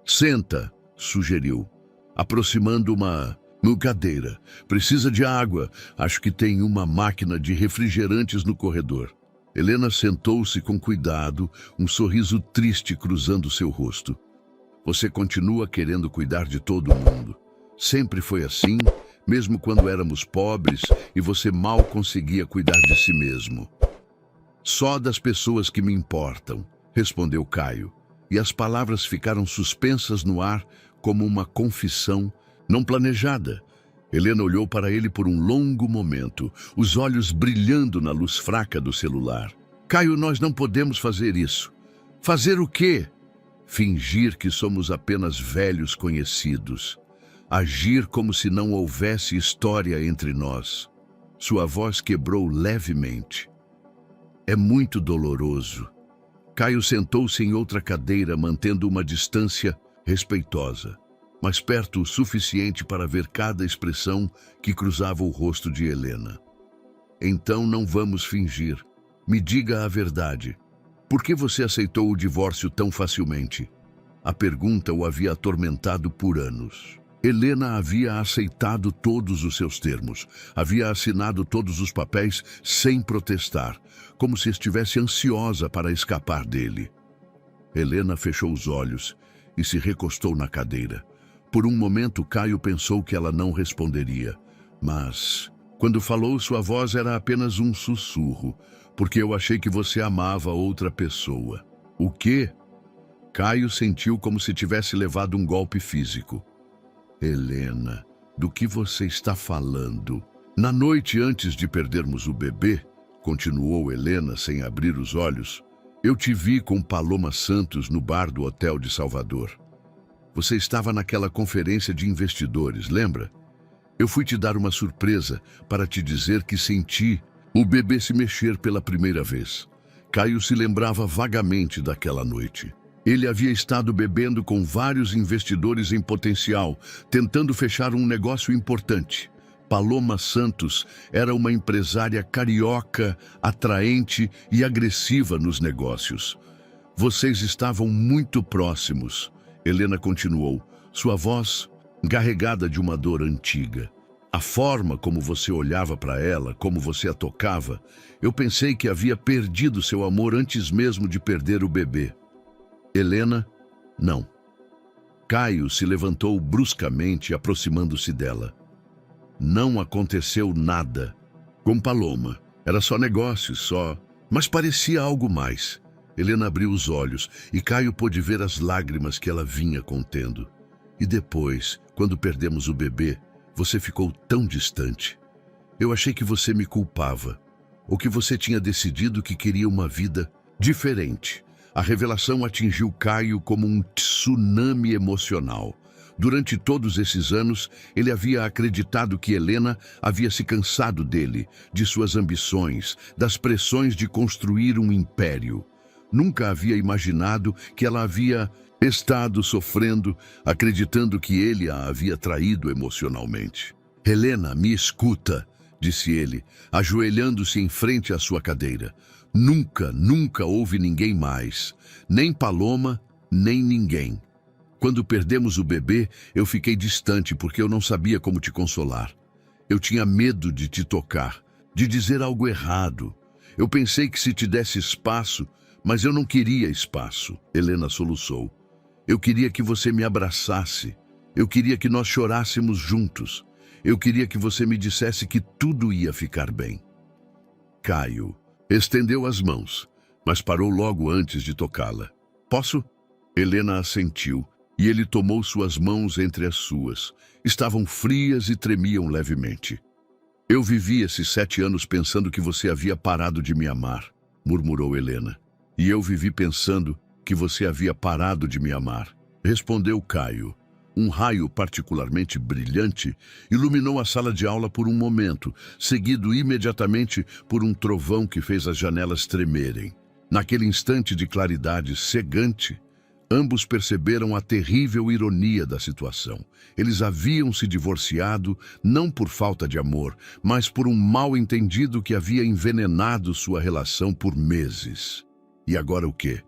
"Senta", sugeriu, aproximando uma cadeira. "Precisa de água. Acho que tem uma máquina de refrigerantes no corredor." Helena sentou-se com cuidado, um sorriso triste cruzando seu rosto. "Você continua querendo cuidar de todo mundo. Sempre foi assim, mesmo quando éramos pobres e você mal conseguia cuidar de si mesmo." "Só das pessoas que me importam", respondeu Caio, e as palavras ficaram suspensas no ar como uma confissão não planejada. Helena olhou para ele por um longo momento, os olhos brilhando na luz fraca do celular. "Caio, nós não podemos fazer isso." "Fazer o quê?" "Fingir que somos apenas velhos conhecidos. Agir como se não houvesse história entre nós." Sua voz quebrou levemente. "É muito doloroso." Caio sentou-se em outra cadeira, mantendo uma distância respeitosa, mas perto o suficiente para ver cada expressão que cruzava o rosto de Helena. "Então não vamos fingir. Me diga a verdade. Por que você aceitou o divórcio tão facilmente?" A pergunta o havia atormentado por anos. Helena havia aceitado todos os seus termos, havia assinado todos os papéis sem protestar, como se estivesse ansiosa para escapar dele. Helena fechou os olhos e se recostou na cadeira. Por um momento, Caio pensou que ela não responderia, mas quando falou, sua voz era apenas um sussurro, "porque eu achei que você amava outra pessoa." "O quê?" Caio sentiu como se tivesse levado um golpe físico. "Helena, do que você está falando?" "Na noite antes de perdermos o bebê", continuou Helena sem abrir os olhos, "eu te vi com Paloma Santos no bar do hotel de Salvador. Você estava naquela conferência de investidores, lembra? Eu fui te dar uma surpresa para te dizer que senti o bebê se mexer pela primeira vez. Caio se lembrava vagamente daquela noite. Ele havia estado bebendo com vários investidores em potencial, tentando fechar um negócio importante. Paloma Santos era uma empresária carioca, atraente e agressiva nos negócios. Vocês estavam muito próximos, Helena continuou, sua voz carregada de uma dor antiga. A forma como você olhava para ela, como você a tocava, eu pensei que havia perdido seu amor antes mesmo de perder o bebê. Helena, não. Caio se levantou bruscamente, aproximando-se dela. Não aconteceu nada. Com Paloma. Era só negócio, só. Mas parecia algo mais. Helena abriu os olhos e Caio pôde ver as lágrimas que ela vinha contendo. E depois, quando perdemos o bebê, você ficou tão distante. Eu achei que você me culpava. Ou que você tinha decidido que queria uma vida diferente. A revelação atingiu Caio como um tsunami emocional. Durante todos esses anos, ele havia acreditado que Helena havia se cansado dele, de suas ambições, das pressões de construir um império. Nunca havia imaginado que ela havia estado sofrendo, acreditando que ele a havia traído emocionalmente. Helena, me escuta, disse ele, ajoelhando-se em frente à sua cadeira. Nunca houve ninguém mais, nem Paloma, nem ninguém. Quando perdemos o bebê, eu fiquei distante porque eu não sabia como te consolar. Eu tinha medo de te tocar, de dizer algo errado. Eu pensei que se te desse espaço, mas eu não queria espaço, Helena soluçou. Eu queria que você me abraçasse. Eu queria que nós chorássemos juntos. Eu queria que você me dissesse que tudo ia ficar bem. Caio estendeu as mãos, mas parou logo antes de tocá-la. Posso? Helena assentiu. E ele tomou suas mãos entre as suas. Estavam frias e tremiam levemente. Eu vivi esses 7 anos pensando que você havia parado de me amar, murmurou Helena. E eu vivi pensando que você havia parado de me amar, respondeu Caio. Um raio particularmente brilhante iluminou a sala de aula por um momento, seguido imediatamente por um trovão que fez as janelas tremerem. Naquele instante de claridade cegante, ambos perceberam a terrível ironia da situação. Eles haviam se divorciado não por falta de amor, mas por um mal-entendido que havia envenenado sua relação por meses. E agora o quê?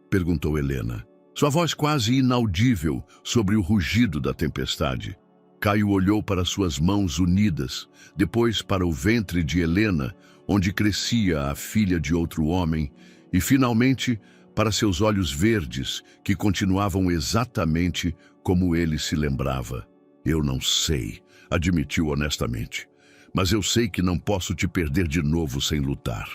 Perguntou Helena. Sua voz quase inaudível sobre o rugido da tempestade. Caio olhou para suas mãos unidas, depois para o ventre de Helena, onde crescia a filha de outro homem, e finalmente para seus olhos verdes, que continuavam exatamente como ele se lembrava. Eu não sei, admitiu honestamente, mas eu sei que não posso te perder de novo sem lutar.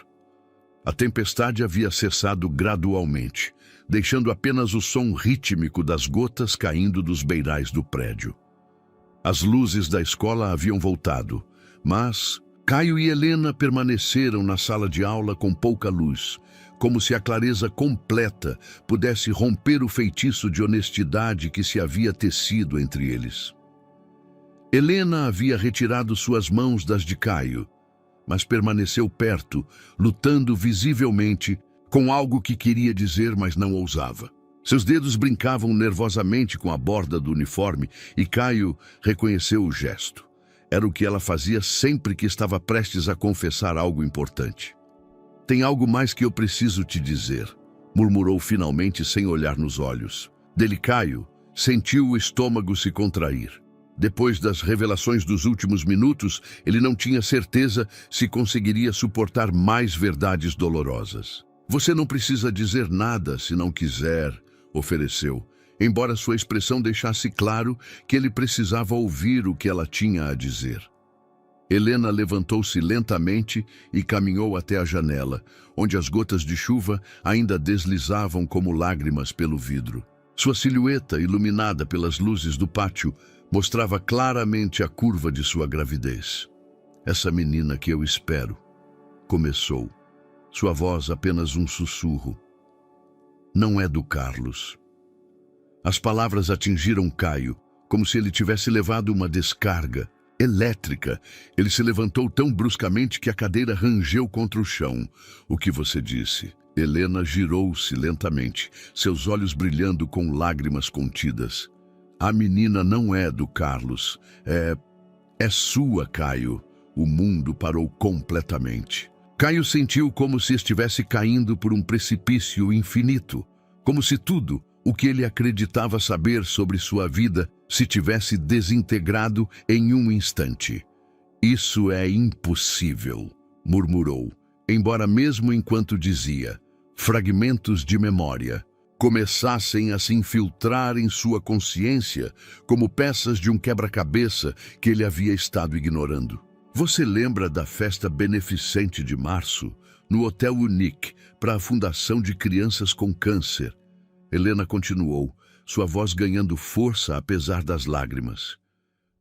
A tempestade havia cessado gradualmente, deixando apenas o som rítmico das gotas caindo dos beirais do prédio. As luzes da escola haviam voltado, mas Caio e Helena permaneceram na sala de aula com pouca luz, como se a clareza completa pudesse romper o feitiço de honestidade que se havia tecido entre eles. Helena havia retirado suas mãos das de Caio, mas permaneceu perto, lutando visivelmente com algo que queria dizer, mas não ousava. Seus dedos brincavam nervosamente com a borda do uniforme e Caio reconheceu o gesto. Era o que ela fazia sempre que estava prestes a confessar algo importante. Tem algo mais que eu preciso te dizer, murmurou finalmente sem olhar nos olhos. Caio sentiu o estômago se contrair. Depois das revelações dos últimos minutos, ele não tinha certeza se conseguiria suportar mais verdades dolorosas. Você não precisa dizer nada se não quiser, ofereceu, embora sua expressão deixasse claro que ele precisava ouvir o que ela tinha a dizer. Helena levantou-se lentamente e caminhou até a janela, onde as gotas de chuva ainda deslizavam como lágrimas pelo vidro. Sua silhueta, iluminada pelas luzes do pátio, mostrava claramente a curva de sua gravidez. Essa menina que eu espero, começou. Sua voz apenas um sussurro. Não é do Carlos. As palavras atingiram Caio, como se ele tivesse levado uma descarga elétrica. Ele se levantou tão bruscamente que a cadeira rangeu contra o chão. O que você disse? Helena girou-se lentamente, seus olhos brilhando com lágrimas contidas. A menina não é do Carlos. É sua, Caio. O mundo parou completamente. Caio sentiu como se estivesse caindo por um precipício infinito, como se tudo o que ele acreditava saber sobre sua vida se tivesse desintegrado em um instante. Isso é impossível, murmurou, embora mesmo enquanto dizia, fragmentos de memória começassem a se infiltrar em sua consciência como peças de um quebra-cabeça que ele havia estado ignorando. Você lembra da festa beneficente de março, no Hotel Unique, para a Fundação de Crianças com Câncer? Helena continuou, sua voz ganhando força apesar das lágrimas.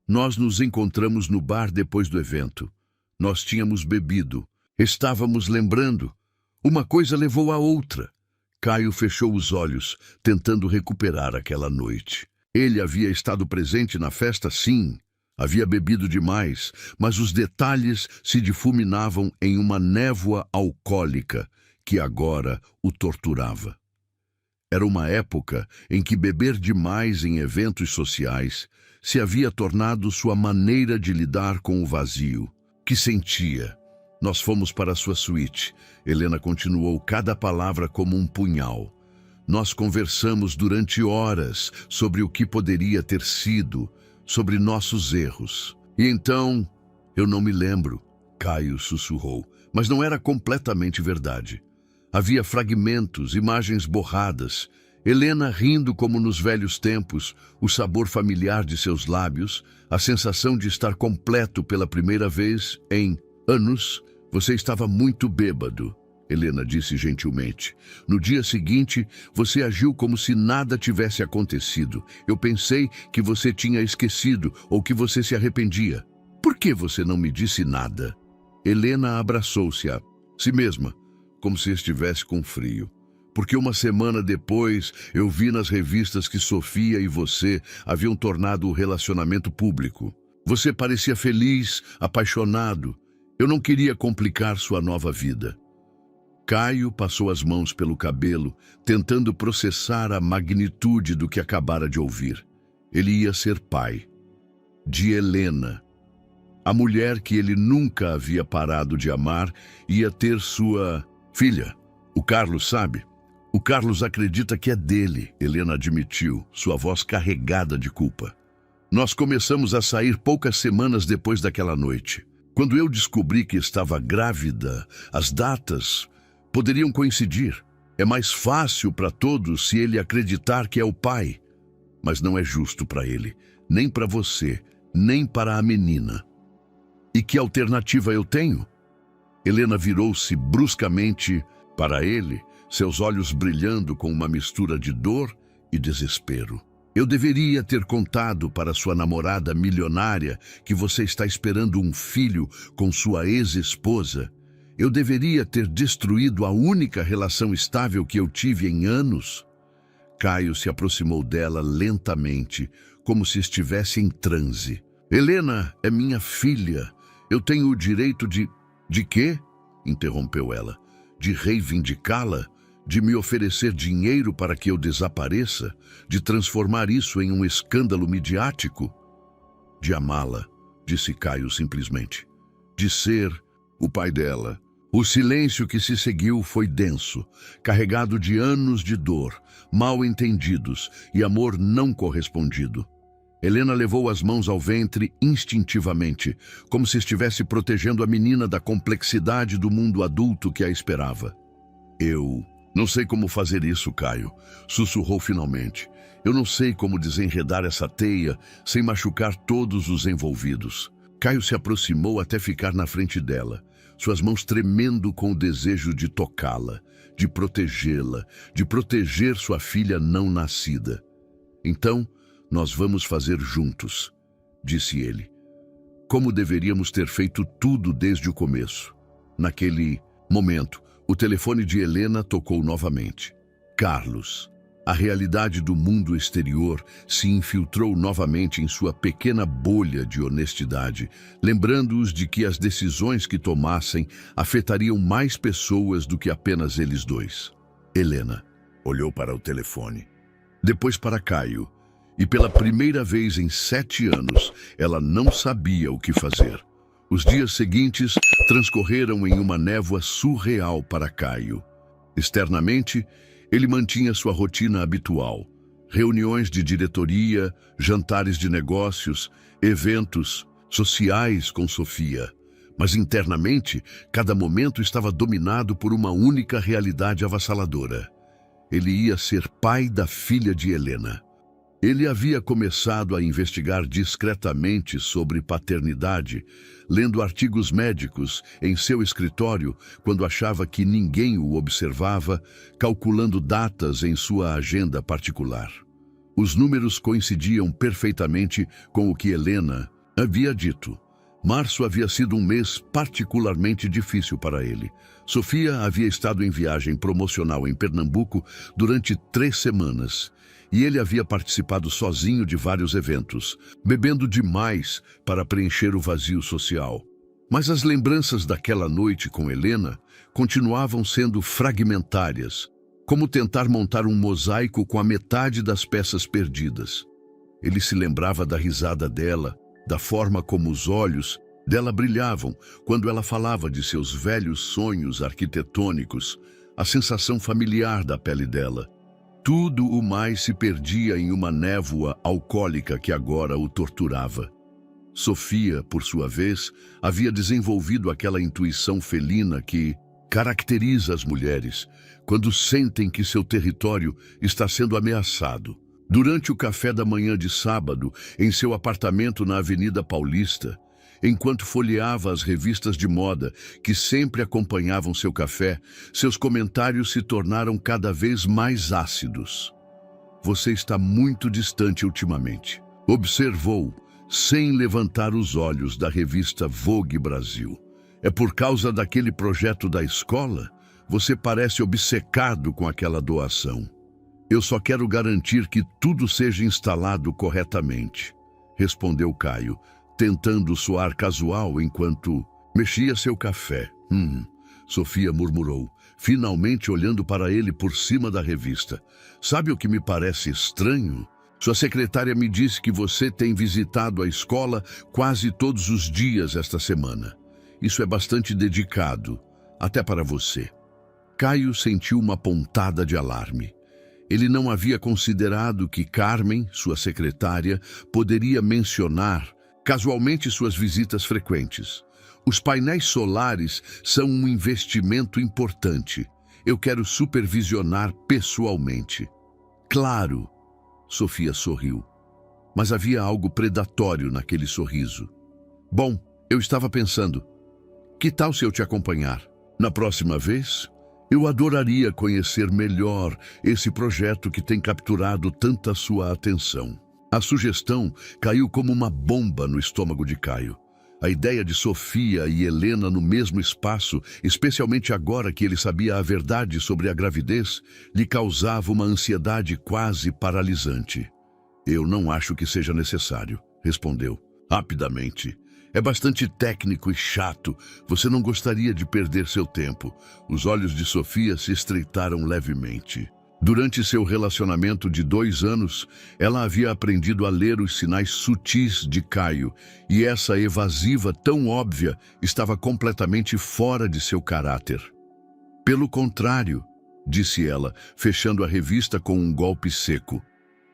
Nós nos encontramos no bar depois do evento. Nós tínhamos bebido. Estávamos lembrando. Uma coisa levou a outra. Caio fechou os olhos, tentando recuperar aquela noite. Ele havia estado presente na festa, sim. Havia bebido demais, mas os detalhes se difuminavam em uma névoa alcoólica que agora o torturava. Era uma época em que beber demais em eventos sociais se havia tornado sua maneira de lidar com o vazio que sentia. Nós fomos para sua suíte. Helena continuou cada palavra como um punhal. Nós conversamos durante horas sobre o que poderia ter sido, sobre nossos erros. E então, eu não me lembro, Caio sussurrou, mas não era completamente verdade. Havia fragmentos, imagens borradas, Helena rindo como nos velhos tempos, o sabor familiar de seus lábios, a sensação de estar completo pela primeira vez em anos. Você estava muito bêbado, Helena disse gentilmente. No dia seguinte, você agiu como se nada tivesse acontecido. Eu pensei que você tinha esquecido ou que você se arrependia. Por que você não me disse nada? Helena abraçou-se a si mesma, como se estivesse com frio. Porque uma semana depois, eu vi nas revistas que Sofia e você haviam tornado o relacionamento público. Você parecia feliz, apaixonado. Eu não queria complicar sua nova vida. Caio passou as mãos pelo cabelo, tentando processar a magnitude do que acabara de ouvir. Ele ia ser pai. De Helena. A mulher que ele nunca havia parado de amar ia ter sua filha. O Carlos sabe? O Carlos acredita que é dele, Helena admitiu, sua voz carregada de culpa. Nós começamos a sair poucas semanas depois daquela noite. Quando eu descobri que estava grávida, as datas poderiam coincidir. É mais fácil para todos se ele acreditar que é o pai. Mas não é justo para ele, nem para você, nem para a menina. E que alternativa eu tenho? Helena virou-se bruscamente para ele, seus olhos brilhando com uma mistura de dor e desespero. Eu deveria ter contado para sua namorada milionária que você está esperando um filho com sua ex-esposa. Eu deveria ter destruído a única relação estável que eu tive em anos. Caio se aproximou dela lentamente, como se estivesse em transe. Helena é minha filha. Eu tenho o direito de... De quê? Interrompeu ela. De reivindicá-la? De me oferecer dinheiro para que eu desapareça? De transformar isso em um escândalo midiático? De amá-la, disse Caio simplesmente. De ser o pai dela. O silêncio que se seguiu foi denso, carregado de anos de dor, mal entendidos e amor não correspondido. Helena levou as mãos ao ventre instintivamente, como se estivesse protegendo a menina da complexidade do mundo adulto que a esperava. Eu não sei como fazer isso, Caio, sussurrou finalmente. Eu não sei como desenredar essa teia sem machucar todos os envolvidos. Caio se aproximou até ficar na frente dela, suas mãos tremendo com o desejo de tocá-la, de protegê-la, de proteger sua filha não nascida. Então, nós vamos fazer juntos, disse ele. Como deveríamos ter feito tudo desde o começo. Naquele momento, o telefone de Helena tocou novamente. Carlos. A realidade do mundo exterior se infiltrou novamente em sua pequena bolha de honestidade, lembrando-os de que as decisões que tomassem afetariam mais pessoas do que apenas eles dois. Helena olhou para o telefone, depois para Caio, e pela primeira vez em 7 anos, ela não sabia o que fazer. Os dias seguintes transcorreram em uma névoa surreal para Caio. Externamente, ele mantinha sua rotina habitual: reuniões de diretoria, jantares de negócios, eventos sociais com Sofia. Mas internamente, cada momento estava dominado por uma única realidade avassaladora. Ele ia ser pai da filha de Helena. Ele havia começado a investigar discretamente sobre paternidade, lendo artigos médicos em seu escritório quando achava que ninguém o observava, calculando datas em sua agenda particular. Os números coincidiam perfeitamente com o que Helena havia dito. Março havia sido um mês particularmente difícil para ele. Sofia havia estado em viagem promocional em Pernambuco durante 3 semanas. E ele havia participado sozinho de vários eventos, bebendo demais para preencher o vazio social. Mas as lembranças daquela noite com Helena continuavam sendo fragmentárias, como tentar montar um mosaico com a metade das peças perdidas. Ele se lembrava da risada dela, da forma como os olhos dela brilhavam quando ela falava de seus velhos sonhos arquitetônicos, a sensação familiar da pele dela. Tudo o mais se perdia em uma névoa alcoólica que agora o torturava. Sofia, por sua vez, havia desenvolvido aquela intuição felina que caracteriza as mulheres quando sentem que seu território está sendo ameaçado. Durante o café da manhã de sábado, em seu apartamento na Avenida Paulista, enquanto folheava as revistas de moda que sempre acompanhavam seu café, seus comentários se tornaram cada vez mais ácidos. "Você está muito distante ultimamente", observou, sem levantar os olhos da revista Vogue Brasil. "É por causa daquele projeto da escola? Você parece obcecado com aquela doação." "Eu só quero garantir que tudo seja instalado corretamente", respondeu Caio, tentando soar casual enquanto mexia seu café. Sofia murmurou, finalmente olhando para ele por cima da revista. "Sabe o que me parece estranho? Sua secretária me disse que você tem visitado a escola quase todos os dias esta semana. Isso é bastante dedicado, até para você." Caio sentiu uma pontada de alarme. Ele não havia considerado que Carmen, sua secretária, poderia mencionar casualmente suas visitas frequentes. "Os painéis solares são um investimento importante. Eu quero supervisionar pessoalmente." "Claro", Sofia sorriu. Mas havia algo predatório naquele sorriso. "Bom, eu estava pensando, que tal se eu te acompanhar? Na próxima vez, eu adoraria conhecer melhor esse projeto que tem capturado tanta sua atenção." A sugestão caiu como uma bomba no estômago de Caio. A ideia de Sofia e Helena no mesmo espaço, especialmente agora que ele sabia a verdade sobre a gravidez, lhe causava uma ansiedade quase paralisante. "Eu não acho que seja necessário", respondeu, rapidamente. "É bastante técnico e chato. Você não gostaria de perder seu tempo." Os olhos de Sofia se estreitaram levemente. Durante seu relacionamento de 2 anos, ela havia aprendido a ler os sinais sutis de Caio, e essa evasiva tão óbvia estava completamente fora de seu caráter. "Pelo contrário", disse ela, fechando a revista com um golpe seco.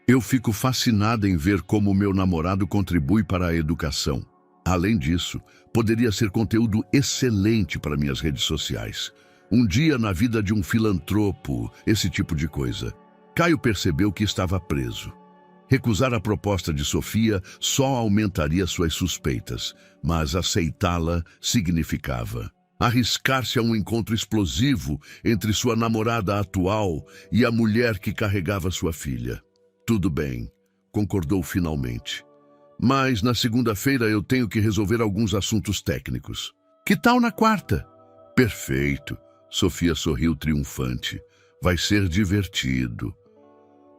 "Eu fico fascinada em ver como meu namorado contribui para a educação. Além disso, poderia ser conteúdo excelente para minhas redes sociais. Um dia na vida de um filantropo, esse tipo de coisa." Caio percebeu que estava preso. Recusar a proposta de Sofia só aumentaria suas suspeitas, mas aceitá-la significava arriscar-se a um encontro explosivo entre sua namorada atual e a mulher que carregava sua filha. "Tudo bem", concordou finalmente. "Mas na segunda-feira eu tenho que resolver alguns assuntos técnicos." "Que tal na quarta?" "Perfeito." Sofia sorriu triunfante. "Vai ser divertido."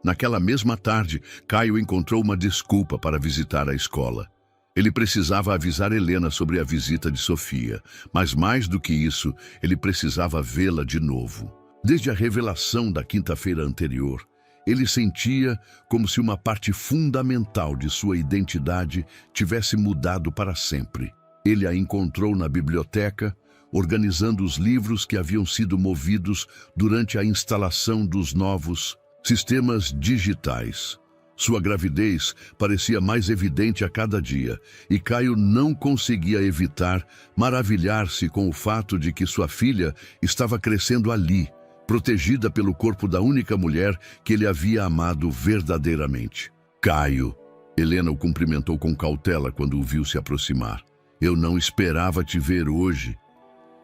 Naquela mesma tarde, Caio encontrou uma desculpa para visitar a escola. Ele precisava avisar Helena sobre a visita de Sofia, mas mais do que isso, ele precisava vê-la de novo. Desde a revelação da quinta-feira anterior, ele sentia como se uma parte fundamental de sua identidade tivesse mudado para sempre. Ele a encontrou na biblioteca, organizando os livros que haviam sido movidos durante a instalação dos novos sistemas digitais. Sua gravidez parecia mais evidente a cada dia, e Caio não conseguia evitar maravilhar-se com o fato de que sua filha estava crescendo ali, protegida pelo corpo da única mulher que ele havia amado verdadeiramente. Caio. Helena o cumprimentou com cautela quando o viu se aproximar. Eu não esperava te ver hoje.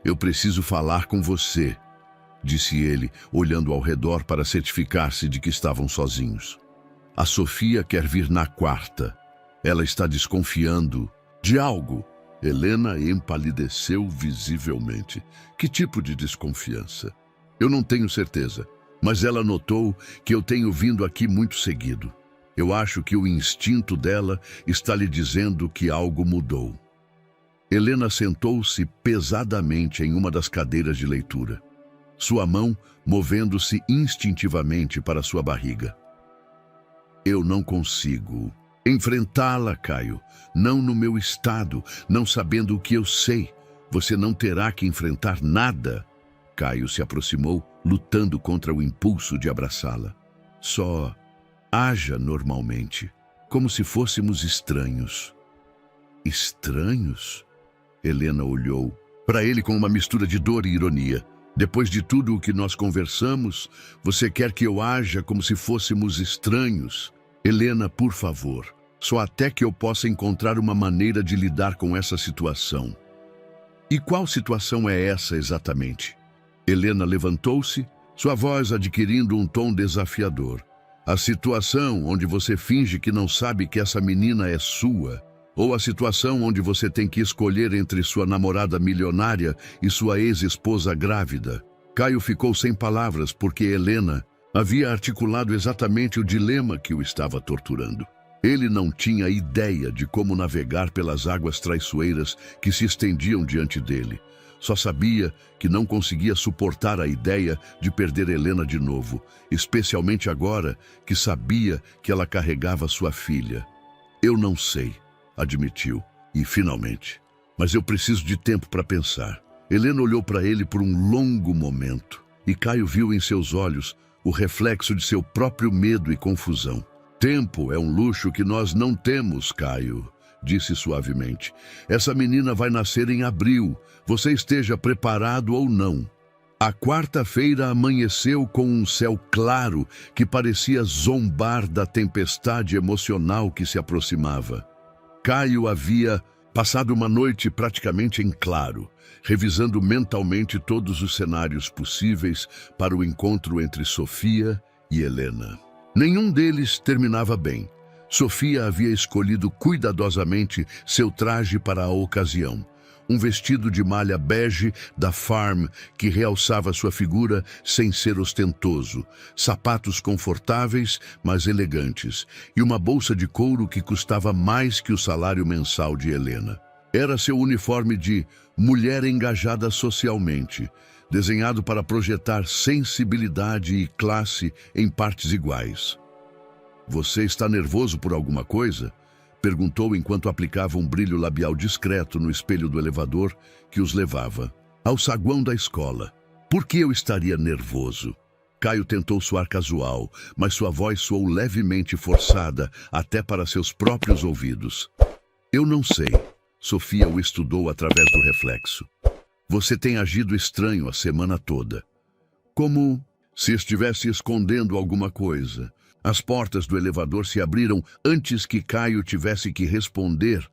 Eu preciso falar com você, disse ele, olhando ao redor para certificar-se de que estavam sozinhos. A Sofia quer vir na quarta. Ela está desconfiando de algo. Helena empalideceu visivelmente. Que tipo de desconfiança? Eu não tenho certeza, mas ela notou que eu tenho vindo aqui muito seguido. Eu acho que o instinto dela está lhe dizendo que algo mudou. Helena sentou-se pesadamente em uma das cadeiras de leitura, sua mão movendo-se instintivamente para sua barriga. Eu não consigo enfrentá-la, Caio. Não no meu estado, não sabendo o que eu sei. Você não terá que enfrentar nada. Caio se aproximou, lutando contra o impulso de abraçá-la. Só haja normalmente, como se fôssemos estranhos. Estranhos? Helena olhou para ele com uma mistura de dor e ironia. Depois de tudo o que nós conversamos, você quer que eu haja como se fôssemos estranhos? Helena, por favor, só até que eu possa encontrar uma maneira de lidar com essa situação. E qual situação é essa exatamente? Helena levantou-se, sua voz adquirindo um tom desafiador. A situação onde você finge que não sabe que essa menina é sua, ou a situação onde você tem que escolher entre sua namorada milionária e sua ex-esposa grávida. Caio ficou sem palavras porque Helena havia articulado exatamente o dilema que o estava torturando. Ele não tinha ideia de como navegar pelas águas traiçoeiras que se estendiam diante dele. Só sabia que não conseguia suportar a ideia de perder Helena de novo, especialmente agora que sabia que ela carregava sua filha. Eu não sei, admitiu, e finalmente. Mas eu preciso de tempo para pensar. Helena olhou para ele por um longo momento, e Caio viu em seus olhos o reflexo de seu próprio medo e confusão. Tempo é um luxo que nós não temos, Caio, disse suavemente. Essa menina vai nascer em abril, você esteja preparado ou não. A quarta-feira amanheceu com um céu claro que parecia zombar da tempestade emocional que se aproximava. Caio havia passado uma noite praticamente em claro, revisando mentalmente todos os cenários possíveis para o encontro entre Sofia e Helena. Nenhum deles terminava bem. Sofia havia escolhido cuidadosamente seu traje para a ocasião. Um vestido de malha bege da Farm que realçava sua figura sem ser ostentoso, sapatos confortáveis, mas elegantes, e uma bolsa de couro que custava mais que o salário mensal de Helena. Era seu uniforme de mulher engajada socialmente, desenhado para projetar sensibilidade e classe em partes iguais. Você está nervoso por alguma coisa? Perguntou enquanto aplicava um brilho labial discreto no espelho do elevador que os levava ao saguão da escola. Por que eu estaria nervoso? Caio tentou soar casual, mas sua voz soou levemente forçada até para seus próprios ouvidos. Eu não sei. Sofia o estudou através do reflexo. Você tem agido estranho a semana toda. Como se estivesse escondendo alguma coisa. As portas do elevador se abriram antes que Caio tivesse que responder,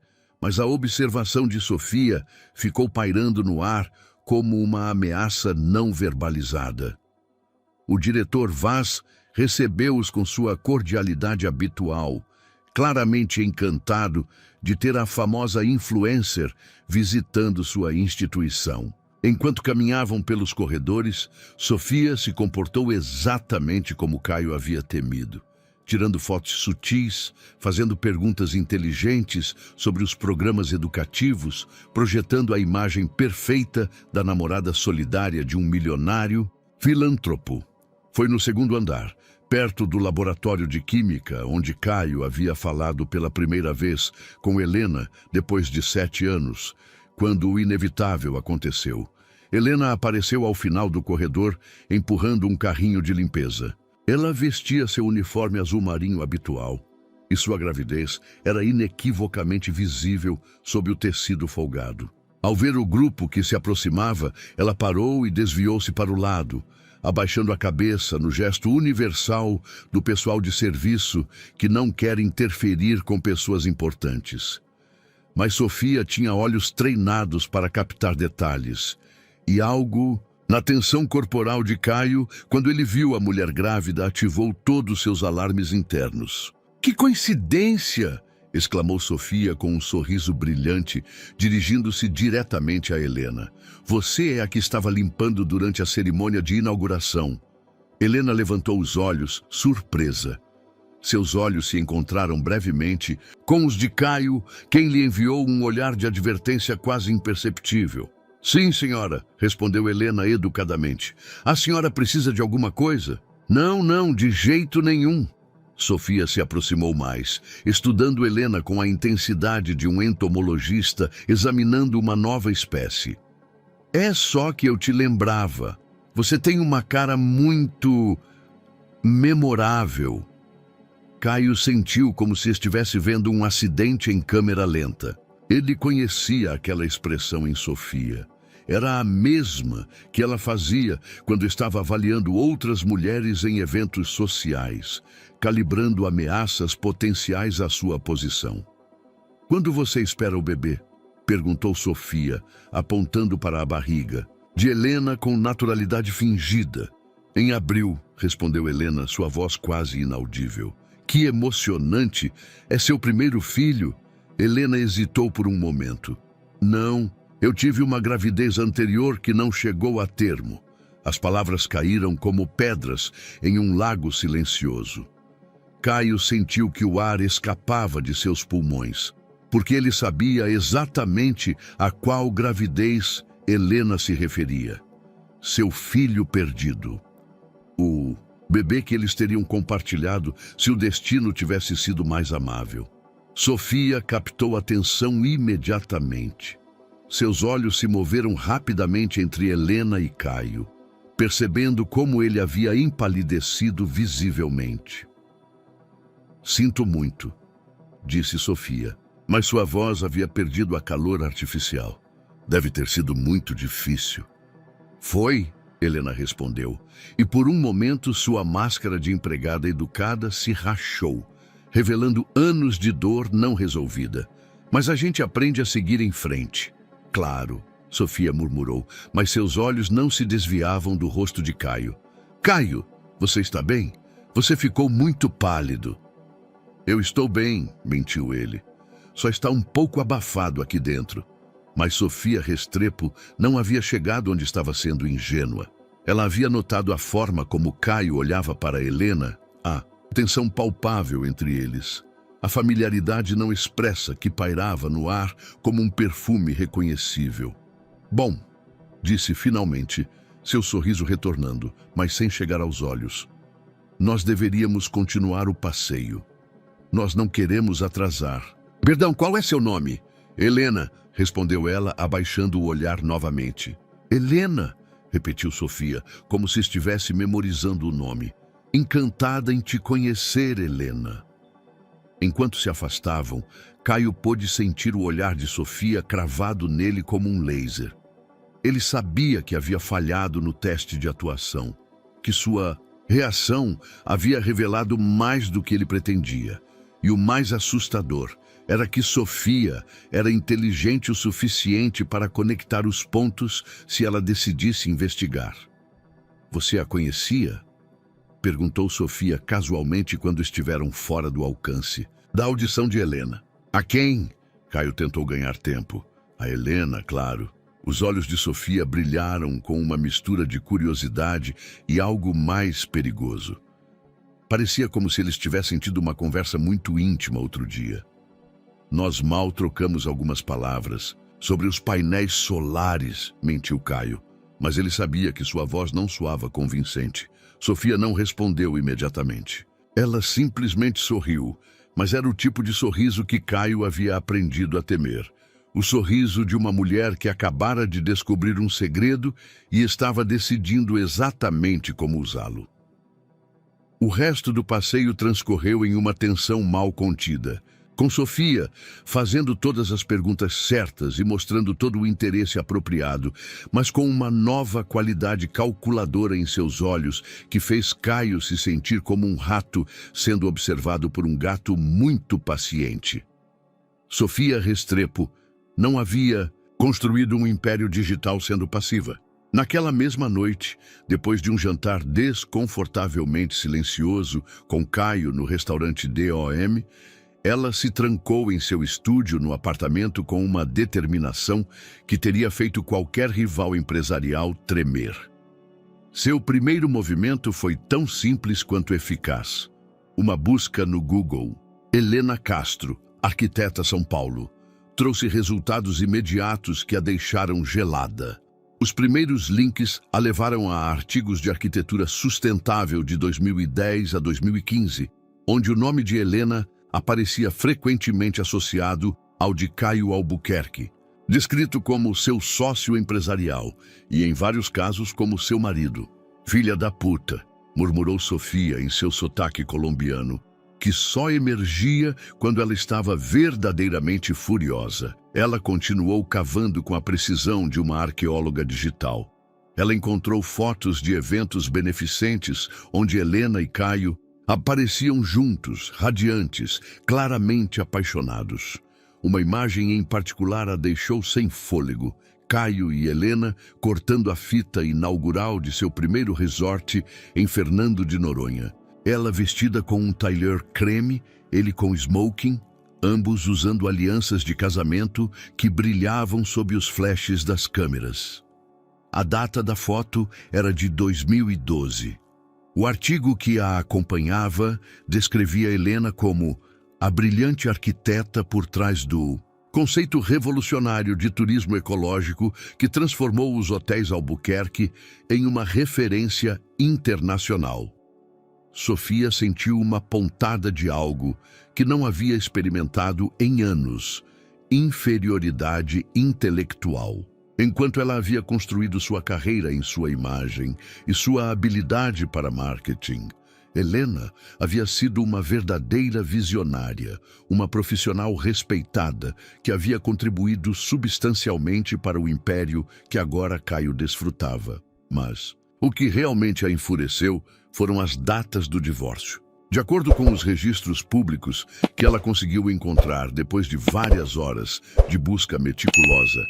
mas a observação de Sofia ficou pairando no ar como uma ameaça não verbalizada. O diretor Vaz recebeu-os com sua cordialidade habitual, claramente encantado de ter a famosa influencer visitando sua instituição. Enquanto caminhavam pelos corredores, Sofia se comportou exatamente como Caio havia temido. tirando fotos sutis, fazendo perguntas inteligentes sobre os programas educativos, projetando a imagem perfeita da namorada solidária de um milionário filântropo. Foi no segundo andar, perto do laboratório de química, onde Caio havia falado pela primeira vez com Helena depois de 7 anos, quando o inevitável aconteceu. Helena apareceu ao final do corredor, empurrando um carrinho de limpeza. Ela vestia seu uniforme azul marinho habitual, e sua gravidez era inequivocamente visível sob o tecido folgado. Ao ver o grupo que se aproximava, ela parou e desviou-se para o lado, abaixando a cabeça no gesto universal do pessoal de serviço que não quer interferir com pessoas importantes. Mas Sofia tinha olhos treinados para captar detalhes, e algo na tensão corporal de Caio, quando ele viu a mulher grávida, ativou todos seus alarmes internos. "Que coincidência!" exclamou Sofia com um sorriso brilhante, dirigindo-se diretamente a Helena. "Você é a que estava limpando durante a cerimônia de inauguração." Helena levantou os olhos, surpresa. Seus olhos se encontraram brevemente com os de Caio, quem lhe enviou um olhar de advertência quase imperceptível. "Sim, senhora", respondeu Helena educadamente. "A senhora precisa de alguma coisa?" Não, de jeito nenhum." Sofia se aproximou mais, estudando Helena com a intensidade de um entomologista examinando uma nova espécie. "É só que eu te lembrava. Você tem uma cara muito memorável." Caio sentiu como se estivesse vendo um acidente em câmera lenta. Ele conhecia aquela expressão em Sofia. Era a mesma que ela fazia quando estava avaliando outras mulheres em eventos sociais, calibrando ameaças potenciais à sua posição. "Quando você espera o bebê?" perguntou Sofia, apontando para a barriga, de Helena com naturalidade fingida. "Em abril", respondeu Helena, sua voz quase inaudível. "Que emocionante! É seu primeiro filho?" Helena hesitou por um momento. "Não, eu tive uma gravidez anterior que não chegou a termo." As palavras caíram como pedras em um lago silencioso. Caio sentiu que o ar escapava de seus pulmões, porque ele sabia exatamente a qual gravidez Helena se referia. Seu filho perdido. O bebê que eles teriam compartilhado se o destino tivesse sido mais amável. Sofia captou a atenção imediatamente. Seus olhos se moveram rapidamente entre Helena e Caio, percebendo como ele havia empalidecido visivelmente. "Sinto muito", disse Sofia, mas sua voz havia perdido a calor artificial. "Deve ter sido muito difícil." "Foi", Helena respondeu, e por um momento sua máscara de empregada educada se rachou, revelando anos de dor não resolvida. "Mas a gente aprende a seguir em frente." "Claro", Sofia murmurou, mas seus olhos não se desviavam do rosto de Caio. "Caio, você está bem? Você ficou muito pálido." "Eu estou bem", mentiu ele. "Só está um pouco abafado aqui dentro." Mas Sofia Restrepo não havia chegado onde estava sendo ingênua. Ela havia notado a forma como Caio olhava para Helena, a tensão palpável entre eles, a familiaridade não expressa que pairava no ar como um perfume reconhecível. "Bom", disse finalmente, seu sorriso retornando, mas sem chegar aos olhos. "Nós deveríamos continuar o passeio. Nós não queremos atrasar." "Perdão, qual é seu nome?" "Helena", respondeu ela, abaixando o olhar novamente. "Helena", repetiu Sofia, como se estivesse memorizando o nome. "Encantada em te conhecer, Helena." Enquanto se afastavam, Caio pôde sentir o olhar de Sofia cravado nele como um laser. Ele sabia que havia falhado no teste de atuação, que sua reação havia revelado mais do que ele pretendia. E o mais assustador era que Sofia era inteligente o suficiente para conectar os pontos se ela decidisse investigar. "Você a conhecia?" perguntou Sofia casualmente quando estiveram fora do alcance da audição de Helena. "A quem?" Caio tentou ganhar tempo. "A Helena, claro." Os olhos de Sofia brilharam com uma mistura de curiosidade e algo mais perigoso. Parecia como se eles tivessem tido uma conversa muito íntima outro dia. Nós mal trocamos algumas palavras sobre os painéis solares, mentiu Caio. Mas ele sabia que sua voz não soava convincente. Sofia não respondeu imediatamente. Ela simplesmente sorriu, mas era o tipo de sorriso que Caio havia aprendido a temer. O sorriso de uma mulher que acabara de descobrir um segredo e estava decidindo exatamente como usá-lo. O resto do passeio transcorreu em uma tensão mal contida, com Sofia fazendo todas as perguntas certas e mostrando todo o interesse apropriado, mas com uma nova qualidade calculadora em seus olhos que fez Caio se sentir como um rato sendo observado por um gato muito paciente. Sofia Restrepo não havia construído um império digital sendo passiva. Naquela mesma noite, depois de um jantar desconfortavelmente silencioso com Caio no restaurante DOM, ela se trancou em seu estúdio no apartamento com uma determinação que teria feito qualquer rival empresarial tremer. Seu primeiro movimento foi tão simples quanto eficaz. Uma busca no Google. Helena Castro, arquiteta São Paulo, trouxe resultados imediatos que a deixaram gelada. Os primeiros links a levaram a artigos de arquitetura sustentável de 2010 a 2015, onde o nome de Helena aparecia frequentemente associado ao de Caio Albuquerque, descrito como seu sócio empresarial e, em vários casos, como seu marido. Filha da puta, murmurou Sofia em seu sotaque colombiano, que só emergia quando ela estava verdadeiramente furiosa. Ela continuou cavando com a precisão de uma arqueóloga digital. Ela encontrou fotos de eventos beneficentes onde Helena e Caio apareciam juntos, radiantes, claramente apaixonados. Uma imagem em particular a deixou sem fôlego. Caio e Helena cortando a fita inaugural de seu primeiro resort em Fernando de Noronha. Ela vestida com um tailleur creme, ele com smoking, ambos usando alianças de casamento que brilhavam sob os flashes das câmeras. A data da foto era de 2012. O artigo que a acompanhava descrevia Helena como a brilhante arquiteta por trás do conceito revolucionário de turismo ecológico que transformou os hotéis Albuquerque em uma referência internacional. Sofia sentiu uma pontada de algo que não havia experimentado em anos: inferioridade intelectual. Enquanto ela havia construído sua carreira em sua imagem e sua habilidade para marketing, Helena havia sido uma verdadeira visionária, uma profissional respeitada que havia contribuído substancialmente para o império que agora Caio desfrutava. Mas o que realmente a enfureceu foram as datas do divórcio. De acordo com os registros públicos que ela conseguiu encontrar depois de várias horas de busca meticulosa,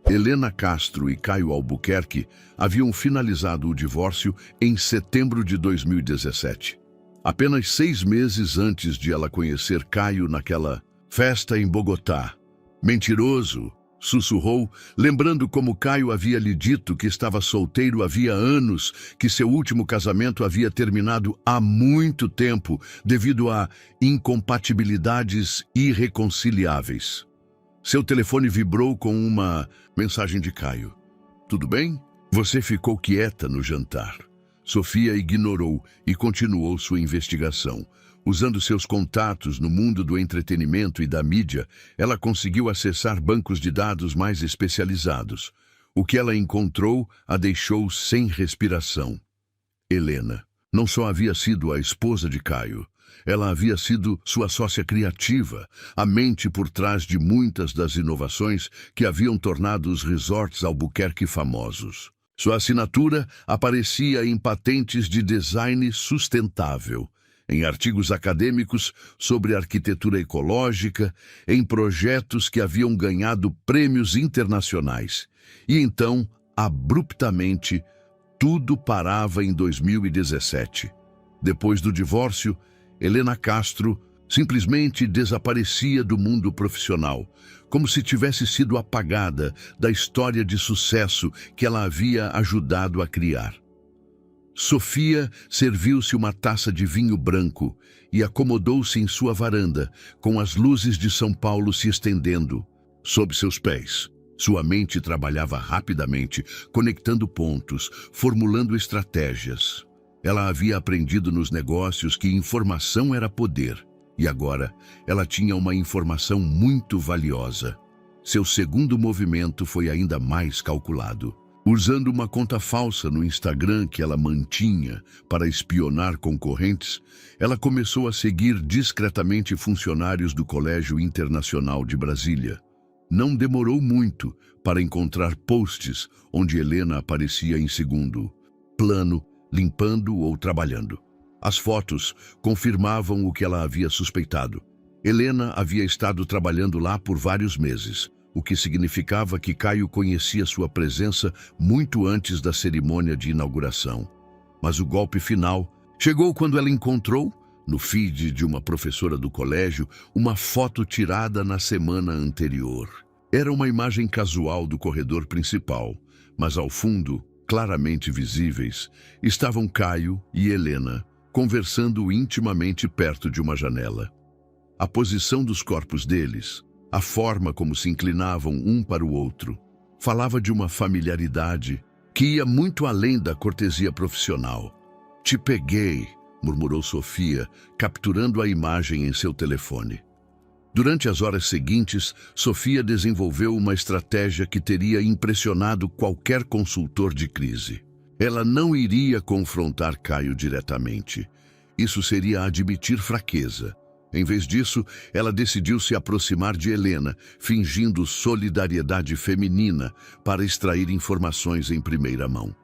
Helena Castro e Caio Albuquerque haviam finalizado o divórcio em setembro de 2017. Apenas 6 meses antes de ela conhecer Caio naquela festa em Bogotá. Mentiroso, sussurrou, lembrando como Caio havia lhe dito que estava solteiro havia anos, que seu último casamento havia terminado há muito tempo devido a incompatibilidades irreconciliáveis. Seu telefone vibrou com uma mensagem de Caio. Tudo bem? Você ficou quieta no jantar. Sofia ignorou e continuou sua investigação. Usando seus contatos no mundo do entretenimento e da mídia, ela conseguiu acessar bancos de dados mais especializados. O que ela encontrou a deixou sem respiração. Helena não só havia sido a esposa de Caio, ela havia sido sua sócia criativa, a mente por trás de muitas das inovações que haviam tornado os resorts Albuquerque famosos. Sua assinatura aparecia em patentes de design sustentável, em artigos acadêmicos sobre arquitetura ecológica, em projetos que haviam ganhado prêmios internacionais. E então, abruptamente, tudo parava em 2017. Depois do divórcio, Helena Castro simplesmente desaparecia do mundo profissional, como se tivesse sido apagada da história de sucesso que ela havia ajudado a criar. Sofia serviu-se uma taça de vinho branco e acomodou-se em sua varanda, com as luzes de São Paulo se estendendo sob seus pés. Sua mente trabalhava rapidamente, conectando pontos, formulando estratégias. Ela havia aprendido nos negócios que informação era poder, e agora ela tinha uma informação muito valiosa. Seu segundo movimento foi ainda mais calculado. Usando uma conta falsa no Instagram que ela mantinha para espionar concorrentes, ela começou a seguir discretamente funcionários do Colégio Internacional de Brasília. Não demorou muito para encontrar posts onde Helena aparecia em segundo plano, limpando ou trabalhando. As fotos confirmavam o que ela havia suspeitado. Helena havia estado trabalhando lá por vários meses, o que significava que Caio conhecia sua presença muito antes da cerimônia de inauguração. Mas o golpe final chegou quando ela encontrou, no feed de uma professora do colégio, uma foto tirada na semana anterior. Era uma imagem casual do corredor principal, mas ao fundo, claramente visíveis, estavam Caio e Helena, conversando intimamente perto de uma janela. A posição dos corpos deles, a forma como se inclinavam um para o outro, falava de uma familiaridade que ia muito além da cortesia profissional. "Te peguei", murmurou Sofia, capturando a imagem em seu telefone. Durante as horas seguintes, Sofia desenvolveu uma estratégia que teria impressionado qualquer consultor de crise. Ela não iria confrontar Caio diretamente. Isso seria admitir fraqueza. Em vez disso, ela decidiu se aproximar de Helena, fingindo solidariedade feminina para extrair informações em primeira mão.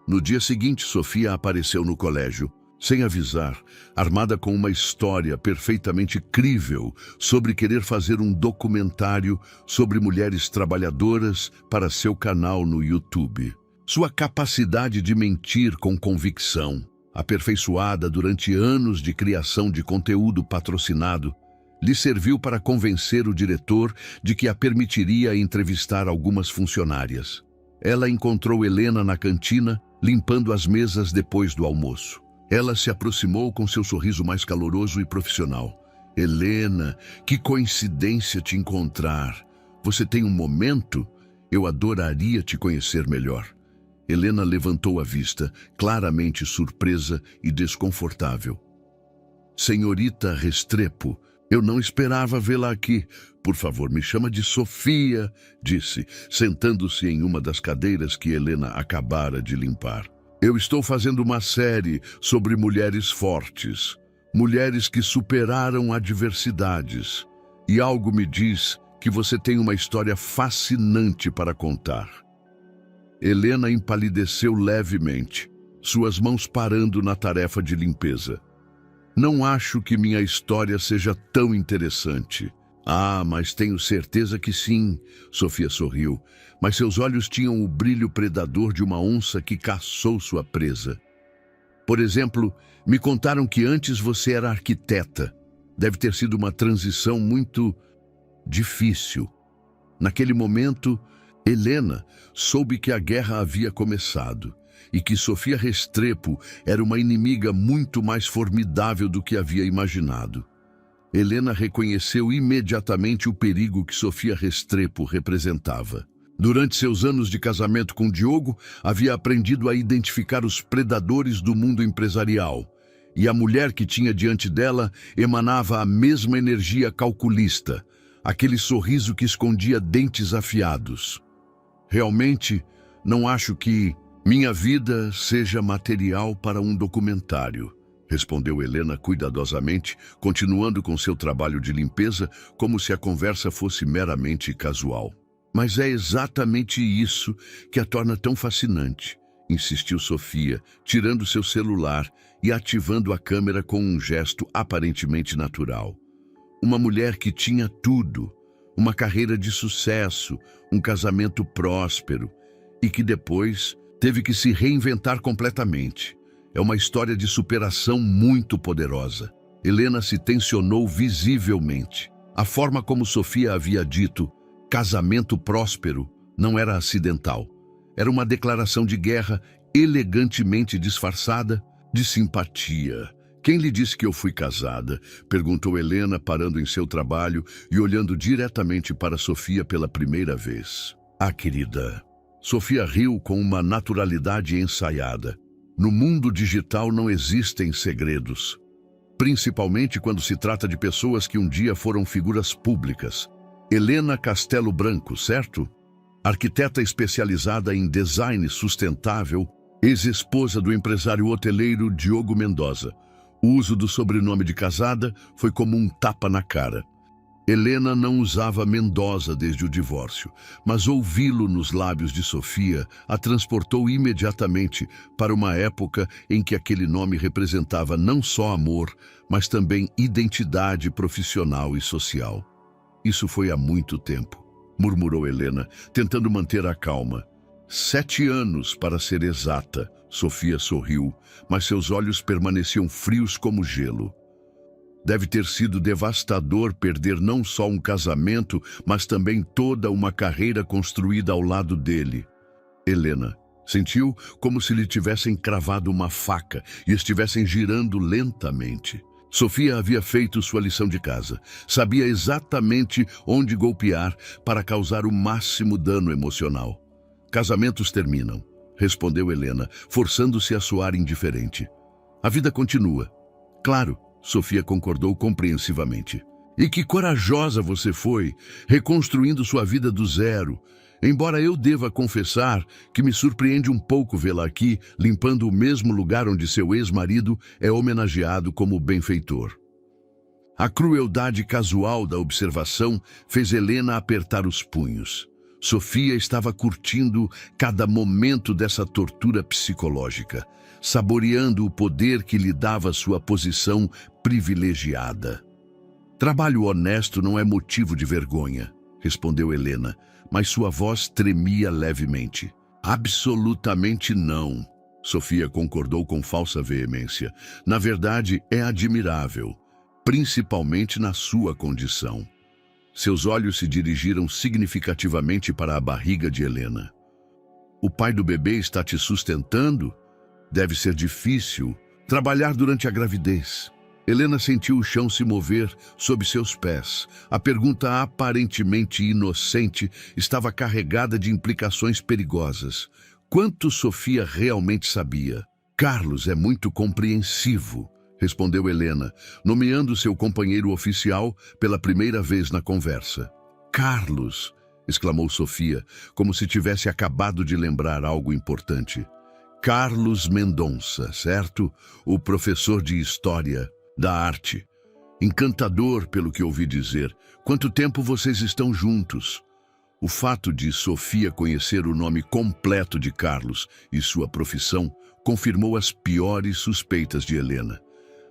No dia seguinte, Sofia apareceu no colégio, sem avisar, armada com uma história perfeitamente crível sobre querer fazer um documentário sobre mulheres trabalhadoras para seu canal no YouTube. Sua capacidade de mentir com convicção, aperfeiçoada durante anos de criação de conteúdo patrocinado, lhe serviu para convencer o diretor de que a permitiria entrevistar algumas funcionárias. Ela encontrou Helena na cantina, limpando as mesas depois do almoço. Ela se aproximou com seu sorriso mais caloroso e profissional. "Helena, que coincidência te encontrar. Você tem um momento? Eu adoraria te conhecer melhor." Helena levantou a vista, claramente surpresa e desconfortável. "Senhorita Restrepo, eu não esperava vê-la aqui. Por favor, me chama de Sofia", disse, sentando-se em uma das cadeiras que Helena acabara de limpar. "Eu estou fazendo uma série sobre mulheres fortes, mulheres que superaram adversidades, e algo me diz que você tem uma história fascinante para contar." Helena empalideceu levemente, suas mãos parando na tarefa de limpeza. "Não acho que minha história seja tão interessante." "Ah, mas tenho certeza que sim", Sofia sorriu, mas seus olhos tinham o brilho predador de uma onça que caçou sua presa. "Por exemplo, me contaram que antes você era arquiteta. Deve ter sido uma transição muito difícil." Naquele momento, Helena soube que a guerra havia começado e que Sofia Restrepo era uma inimiga muito mais formidável do que havia imaginado. Helena reconheceu imediatamente o perigo que Sofia Restrepo representava. Durante seus anos de casamento com Diogo, havia aprendido a identificar os predadores do mundo empresarial, e a mulher que tinha diante dela emanava a mesma energia calculista, aquele sorriso que escondia dentes afiados. "Realmente, não acho que minha vida seja material para um documentário", respondeu Helena cuidadosamente, continuando com seu trabalho de limpeza como se a conversa fosse meramente casual. "Mas é exatamente isso que a torna tão fascinante", insistiu Sofia, tirando seu celular e ativando a câmera com um gesto aparentemente natural. Uma mulher que tinha tudo, uma carreira de sucesso, um casamento próspero, e que depois teve que se reinventar completamente. É uma história de superação muito poderosa. Helena se tensionou visivelmente. A forma como Sofia havia dito, casamento próspero, não era acidental. Era uma declaração de guerra elegantemente disfarçada de simpatia. Quem lhe disse que eu fui casada? Perguntou Helena, parando em seu trabalho e olhando diretamente para Sofia pela primeira vez. Ah, querida. Sofia riu com uma naturalidade ensaiada. No mundo digital não existem segredos. Principalmente quando se trata de pessoas que um dia foram figuras públicas. Helena Castelo Branco, certo? Arquiteta especializada em design sustentável, ex-esposa do empresário hoteleiro Diogo Mendoza. O uso do sobrenome de casada foi como um tapa na cara. Helena não usava Mendoza desde o divórcio, mas ouvi-lo nos lábios de Sofia a transportou imediatamente para uma época em que aquele nome representava não só amor, mas também identidade profissional e social. Isso foi há muito tempo, murmurou Helena, tentando manter a calma. 7 anos, para ser exata. Sofia sorriu, mas seus olhos permaneciam frios como gelo. Deve ter sido devastador perder não só um casamento, mas também toda uma carreira construída ao lado dele. Helena sentiu como se lhe tivessem cravado uma faca e estivessem girando lentamente. Sofia havia feito sua lição de casa. Sabia exatamente onde golpear para causar o máximo dano emocional. Casamentos terminam, respondeu Helena, forçando-se a soar indiferente. A vida continua. Claro, Sofia concordou compreensivamente. E que corajosa você foi, reconstruindo sua vida do zero. Embora eu deva confessar que me surpreende um pouco vê-la aqui, limpando o mesmo lugar onde seu ex-marido é homenageado como benfeitor. A crueldade casual da observação fez Helena apertar os punhos. Sofia estava curtindo cada momento dessa tortura psicológica, saboreando o poder que lhe dava sua posição privilegiada. Trabalho honesto não é motivo de vergonha, respondeu Helena, mas sua voz tremia levemente. Absolutamente não, Sofia concordou com falsa veemência. Na verdade, é admirável, principalmente na sua condição. Seus olhos se dirigiram significativamente para a barriga de Helena. O pai do bebê está te sustentando? Deve ser difícil trabalhar durante a gravidez. Helena sentiu o chão se mover sob seus pés. A pergunta aparentemente inocente estava carregada de implicações perigosas. Quanto Sofia realmente sabia? Carlos é muito compreensivo, respondeu Helena, nomeando seu companheiro oficial pela primeira vez na conversa. Carlos, exclamou Sofia, como se tivesse acabado de lembrar algo importante. Carlos Mendonça, certo? O professor de História da Arte. Encantador, pelo que ouvi dizer. Quanto tempo vocês estão juntos? O fato de Sofia conhecer o nome completo de Carlos e sua profissão confirmou as piores suspeitas de Helena.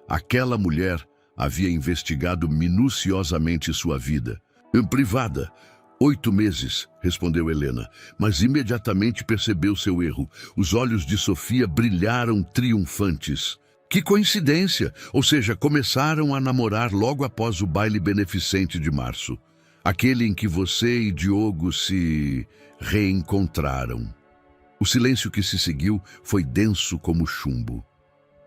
Aquela mulher havia investigado minuciosamente sua vida. Privada. 8 meses, respondeu Helena, mas imediatamente percebeu seu erro. Os olhos de Sofia brilharam triunfantes. Que coincidência! Ou seja, começaram a namorar logo após o baile beneficente de março. Aquele em que você e Diogo se reencontraram. O silêncio que se seguiu foi denso como chumbo.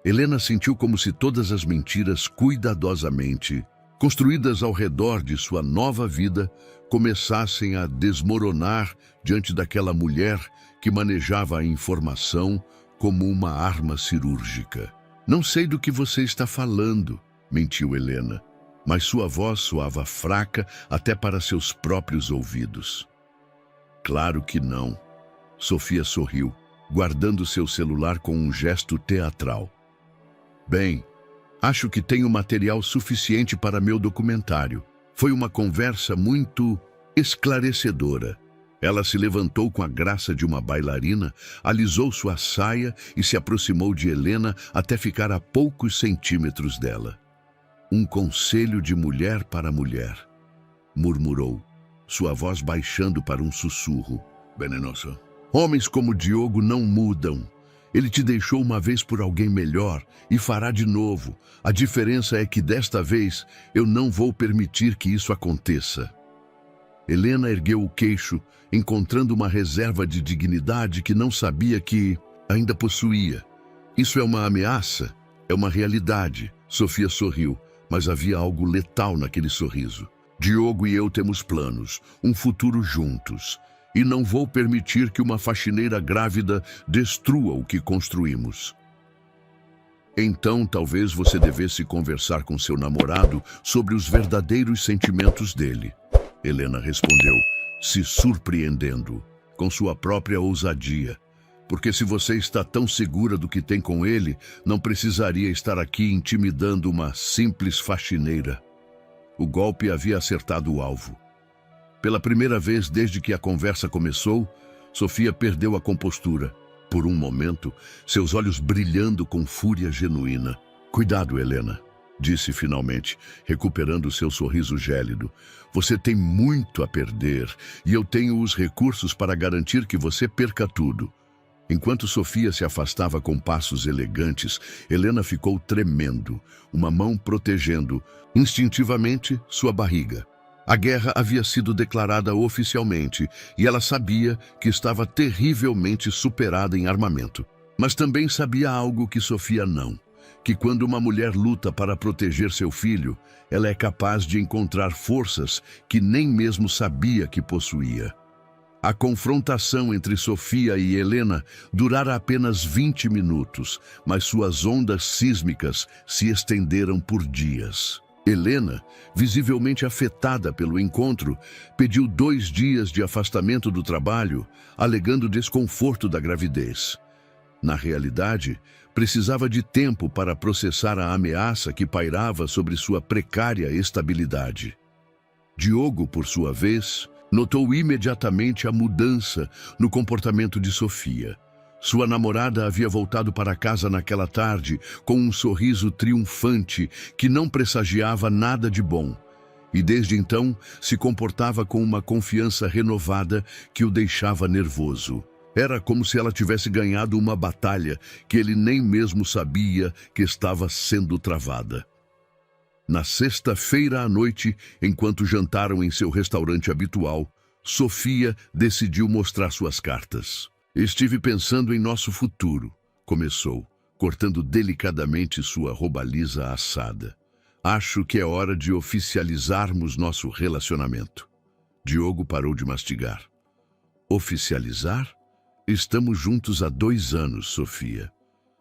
Helena sentiu como se todas as mentiras cuidadosamente construídas ao redor de sua nova vida, começassem a desmoronar diante daquela mulher que manejava a informação como uma arma cirúrgica. Não sei do que você está falando, mentiu Helena, mas sua voz soava fraca até para seus próprios ouvidos. Claro que não. Sofia sorriu, guardando seu celular com um gesto teatral. Bem, acho que tenho material suficiente para meu documentário. Foi uma conversa muito esclarecedora. Ela se levantou com a graça de uma bailarina, alisou sua saia e se aproximou de Helena até ficar a poucos centímetros dela. Um conselho de mulher para mulher, murmurou, sua voz baixando para um sussurro. Venenoso. Homens como Diogo não mudam. Ele te deixou uma vez por alguém melhor e fará de novo. A diferença é que desta vez eu não vou permitir que isso aconteça. Helena ergueu o queixo, encontrando uma reserva de dignidade que não sabia que Ainda possuía. Isso é uma ameaça? É uma realidade. Sofia sorriu, mas havia algo letal naquele sorriso. Diogo e eu temos planos, um futuro juntos. E não vou permitir que uma faxineira grávida destrua o que construímos. Então, talvez você devesse conversar com seu namorado sobre os verdadeiros sentimentos dele. Helena respondeu, se surpreendendo com sua própria ousadia. Porque se você está tão segura do que tem com ele, não precisaria estar aqui intimidando uma simples faxineira. O golpe havia acertado o alvo. Pela primeira vez desde que a conversa começou, Sofia perdeu a compostura. Por um momento, seus olhos brilhando com fúria genuína. Cuidado, Helena, disse finalmente, recuperando seu sorriso gélido. Você tem muito a perder e eu tenho os recursos para garantir que você perca tudo. Enquanto Sofia se afastava com passos elegantes, Helena ficou tremendo, uma mão protegendo, instintivamente, sua barriga. A guerra havia sido declarada oficialmente e ela sabia que estava terrivelmente superada em armamento. Mas também sabia algo que Sofia não, que quando uma mulher luta para proteger seu filho, ela é capaz de encontrar forças que nem mesmo sabia que possuía. A confrontação entre Sofia e Helena durara apenas 20 minutos, mas suas ondas sísmicas se estenderam por dias. Helena, visivelmente afetada pelo encontro, pediu 2 dias de afastamento do trabalho, alegando desconforto da gravidez. Na realidade, precisava de tempo para processar a ameaça que pairava sobre sua precária estabilidade. Diogo, por sua vez, notou imediatamente a mudança no comportamento de Sofia. Sua namorada havia voltado para casa naquela tarde com um sorriso triunfante que não pressagiava nada de bom. E desde então se comportava com uma confiança renovada que o deixava nervoso. Era como se ela tivesse ganhado uma batalha que ele nem mesmo sabia que estava sendo travada. Na sexta-feira à noite, enquanto jantaram em seu restaurante habitual, Sofia decidiu mostrar suas cartas. Estive pensando em nosso futuro, começou, cortando delicadamente sua roubalisa assada. Acho que é hora de oficializarmos nosso relacionamento. Diogo parou de mastigar. Oficializar? Estamos juntos há 2 anos, Sofia.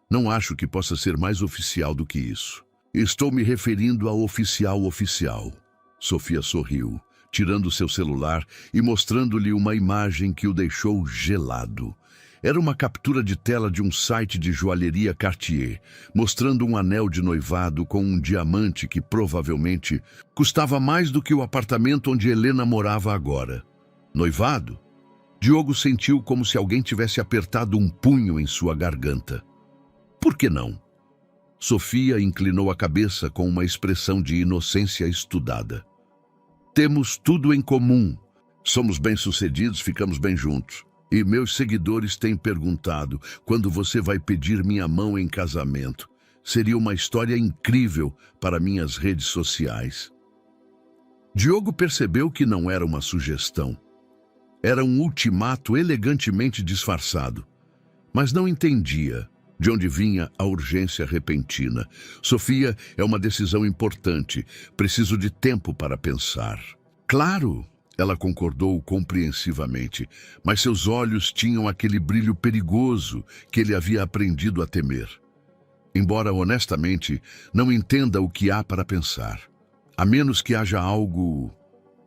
Não acho que possa ser mais oficial do que isso. Estou me referindo a oficial. Sofia sorriu, tirando seu celular e mostrando-lhe uma imagem que o deixou gelado. Era uma captura de tela de um site de joalheria Cartier, mostrando um anel de noivado com um diamante que provavelmente custava mais do que o apartamento onde Helena morava agora. Noivado? Diogo sentiu como se alguém tivesse apertado um punho em sua garganta. Por que não? Sofia inclinou a cabeça com uma expressão de inocência estudada. Temos tudo em comum. Somos bem-sucedidos, ficamos bem juntos. E meus seguidores têm perguntado quando você vai pedir minha mão em casamento. Seria uma história incrível para minhas redes sociais. Diogo percebeu que não era uma sugestão. Era um ultimato elegantemente disfarçado. Mas não entendia de onde vinha a urgência repentina. Sofia, é uma decisão importante. Preciso de tempo para pensar. Claro! Ela concordou compreensivamente, mas seus olhos tinham aquele brilho perigoso que ele havia aprendido a temer. Embora, honestamente, não entenda o que há para pensar. A menos que haja algo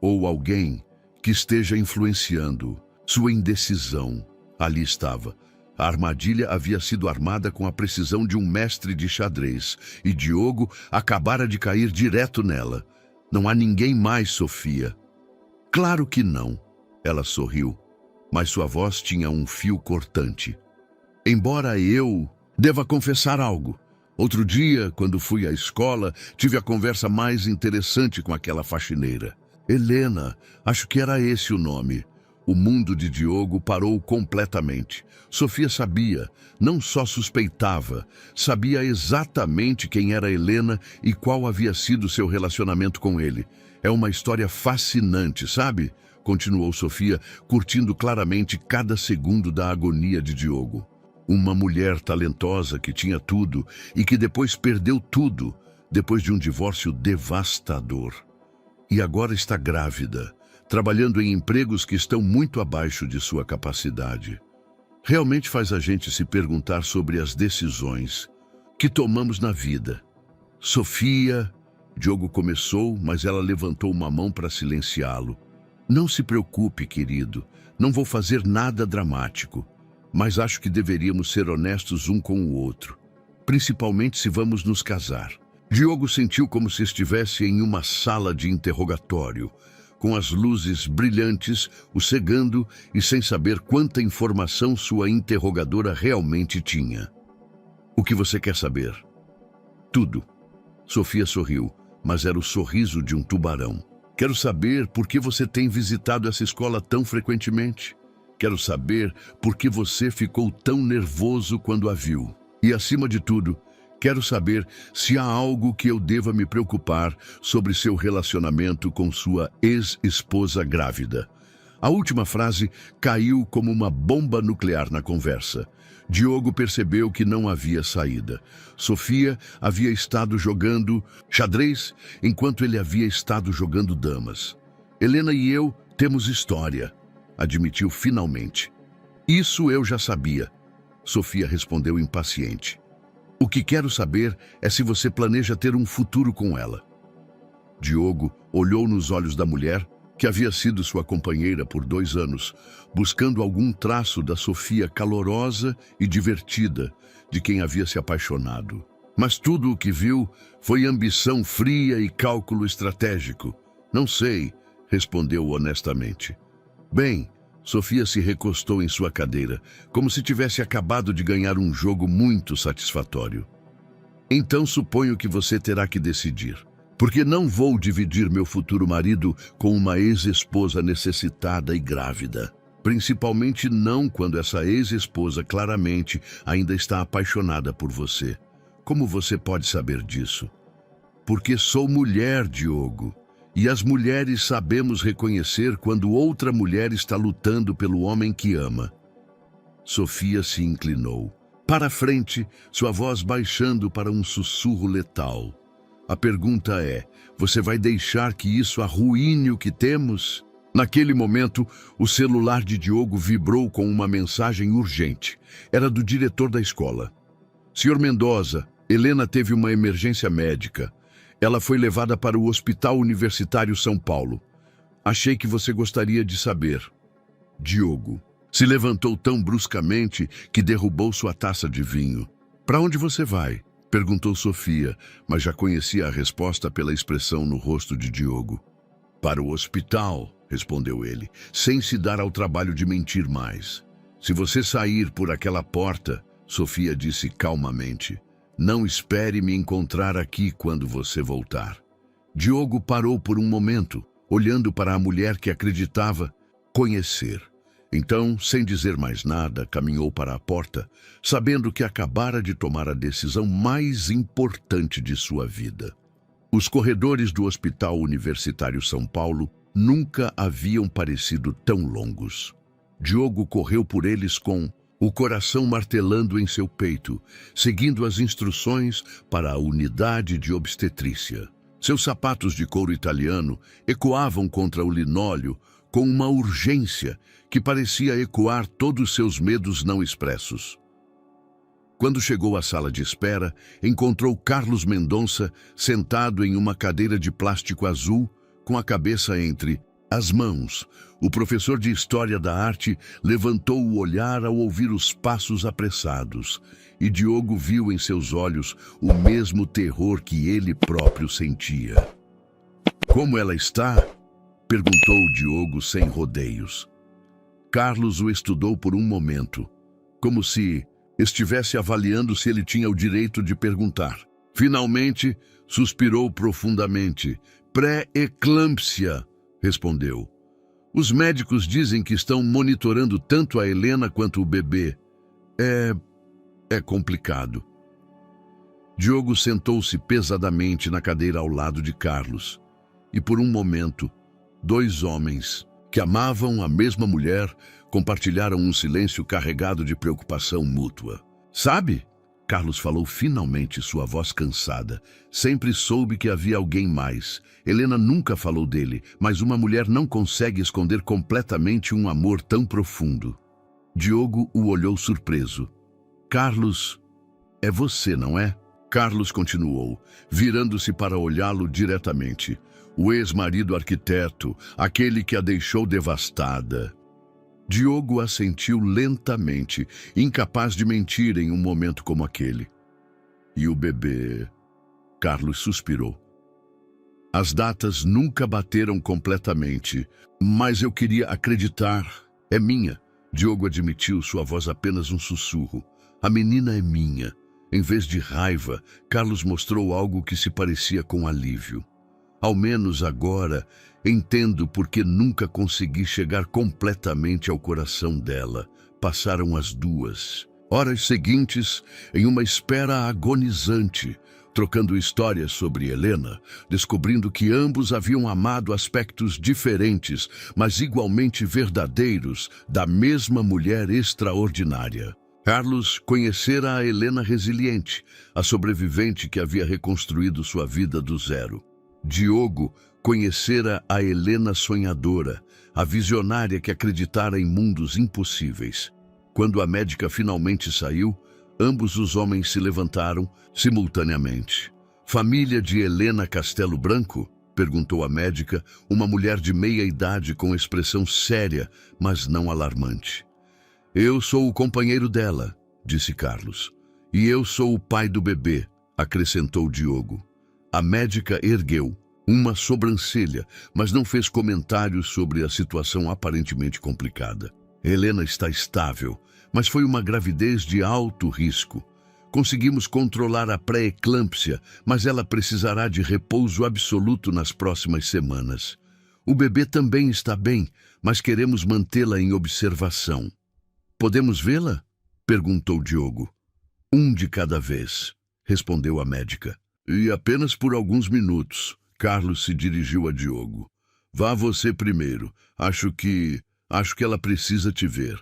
ou alguém que esteja influenciando sua indecisão. Ali estava. A armadilha havia sido armada com a precisão de um mestre de xadrez, e Diogo acabara de cair direto nela. Não há ninguém mais, Sofia. Claro que não, ela sorriu, mas sua voz tinha um fio cortante. Embora eu deva confessar algo. Outro dia, quando fui à escola, tive a conversa mais interessante com aquela faxineira. Helena, acho que era esse o nome. O mundo de Diogo parou completamente. Sofia sabia, não só suspeitava, sabia exatamente quem era Helena e qual havia sido seu relacionamento com ele. É uma história fascinante, sabe? Continuou Sofia, curtindo claramente cada segundo da agonia de Diogo. Uma mulher talentosa que tinha tudo e que depois perdeu tudo, depois de um divórcio devastador. E agora está grávida, trabalhando em empregos que estão muito abaixo de sua capacidade. Realmente faz a gente se perguntar sobre as decisões que tomamos na vida. Sofia, Diogo começou, mas ela levantou uma mão para silenciá-lo. Não se preocupe, querido, não vou fazer nada dramático, mas acho que deveríamos ser honestos um com o outro, principalmente se vamos nos casar. Diogo sentiu como se estivesse em uma sala de interrogatório, com as luzes brilhantes o cegando e sem saber quanta informação sua interrogadora realmente tinha. O que você quer saber? Tudo. Sofia sorriu, mas era o sorriso de um tubarão. Quero saber por que você tem visitado essa escola tão frequentemente. Quero saber por que você ficou tão nervoso quando a viu. E, acima de tudo, quero saber se há algo que eu deva me preocupar sobre seu relacionamento com sua ex-esposa grávida. A última frase caiu como uma bomba nuclear na conversa. Diogo percebeu que não havia saída. Sofia havia estado jogando xadrez enquanto ele havia estado jogando damas. Helena e eu temos história, admitiu finalmente. Isso eu já sabia, Sofia respondeu impaciente. O que quero saber é se você planeja ter um futuro com ela. Diogo olhou nos olhos da mulher, que havia sido sua companheira por 2 anos, buscando algum traço da Sofia calorosa e divertida, de quem havia se apaixonado. Mas tudo o que viu foi ambição fria e cálculo estratégico. Não sei, respondeu honestamente. Bem, Sofia se recostou em sua cadeira, como se tivesse acabado de ganhar um jogo muito satisfatório. Então suponho que você terá que decidir. Porque não vou dividir meu futuro marido com uma ex-esposa necessitada e grávida. Principalmente não quando essa ex-esposa claramente ainda está apaixonada por você. Como você pode saber disso? Porque sou mulher, Diogo. E as mulheres sabemos reconhecer quando outra mulher está lutando pelo homem que ama. Sofia se inclinou. Para frente, sua voz baixando para um sussurro letal. A pergunta é, você vai deixar que isso arruine o que temos? Naquele momento, o celular de Diogo vibrou com uma mensagem urgente. Era do diretor da escola. Senhor Mendoza, Helena teve uma emergência médica. Ela foi levada para o Hospital Universitário São Paulo. Achei que você gostaria de saber. Diogo se levantou tão bruscamente que derrubou sua taça de vinho. Para onde você vai? Perguntou Sofia, mas já conhecia a resposta pela expressão no rosto de Diogo. Para o hospital, respondeu ele, sem se dar ao trabalho de mentir mais. Se você sair por aquela porta, Sofia disse calmamente, não espere me encontrar aqui quando você voltar. Diogo parou por um momento, olhando para a mulher que acreditava conhecer. Então, sem dizer mais nada, caminhou para a porta, sabendo que acabara de tomar a decisão mais importante de sua vida. Os corredores do Hospital Universitário São Paulo nunca haviam parecido tão longos. Diogo correu por eles com o coração martelando em seu peito, seguindo as instruções para a unidade de obstetrícia. Seus sapatos de couro italiano ecoavam contra o linóleo com uma urgência que parecia ecoar todos seus medos não expressos. Quando chegou à sala de espera, encontrou Carlos Mendonça sentado em uma cadeira de plástico azul, com a cabeça entre as mãos. O professor de História da Arte levantou o olhar ao ouvir os passos apressados, e Diogo viu em seus olhos o mesmo terror que ele próprio sentia. Como ela está? Perguntou Diogo sem rodeios. Carlos o estudou por um momento, como se estivesse avaliando se ele tinha o direito de perguntar. Finalmente, suspirou profundamente. Pré-eclâmpsia, respondeu. Os médicos dizem que estão monitorando tanto a Helena quanto o bebê. É complicado. Diogo sentou-se pesadamente na cadeira ao lado de Carlos. E por um momento, 2 homens que amavam a mesma mulher, compartilharam um silêncio carregado de preocupação mútua. Sabe? Carlos falou finalmente, sua voz cansada. Sempre soube que havia alguém mais. Helena nunca falou dele, mas uma mulher não consegue esconder completamente um amor tão profundo. Diogo o olhou surpreso. Carlos, é você, não é? Carlos continuou, virando-se para olhá-lo diretamente. O ex-marido arquiteto, aquele que a deixou devastada. Diogo assentiu lentamente, incapaz de mentir em um momento como aquele. E o bebê? Carlos suspirou. As datas nunca bateram completamente, mas eu queria acreditar. É minha. Diogo admitiu, sua voz apenas um sussurro. A menina é minha. Em vez de raiva, Carlos mostrou algo que se parecia com alívio. Ao menos agora, entendo porque nunca consegui chegar completamente ao coração dela. Passaram as 2 horas seguintes em uma espera agonizante, trocando histórias sobre Helena, descobrindo que ambos haviam amado aspectos diferentes, mas igualmente verdadeiros, da mesma mulher extraordinária. Carlos conhecera a Helena resiliente, a sobrevivente que havia reconstruído sua vida do zero. Diogo conhecera a Helena sonhadora, a visionária que acreditara em mundos impossíveis. Quando a médica finalmente saiu, ambos os homens se levantaram simultaneamente. Família de Helena Castelo Branco? Perguntou a médica, uma mulher de meia idade com expressão séria, mas não alarmante. Eu sou o companheiro dela, disse Carlos. E eu sou o pai do bebê, acrescentou Diogo. A médica ergueu uma sobrancelha, mas não fez comentários sobre a situação aparentemente complicada. Helena está estável, mas foi uma gravidez de alto risco. Conseguimos controlar a pré-eclâmpsia, mas ela precisará de repouso absoluto nas próximas semanas. O bebê também está bem, mas queremos mantê-la em observação. Podemos vê-la? Perguntou Diogo. Um de cada vez, respondeu a médica. E apenas por alguns minutos. Carlos se dirigiu a Diogo. Vá você primeiro. Acho que ela precisa te ver.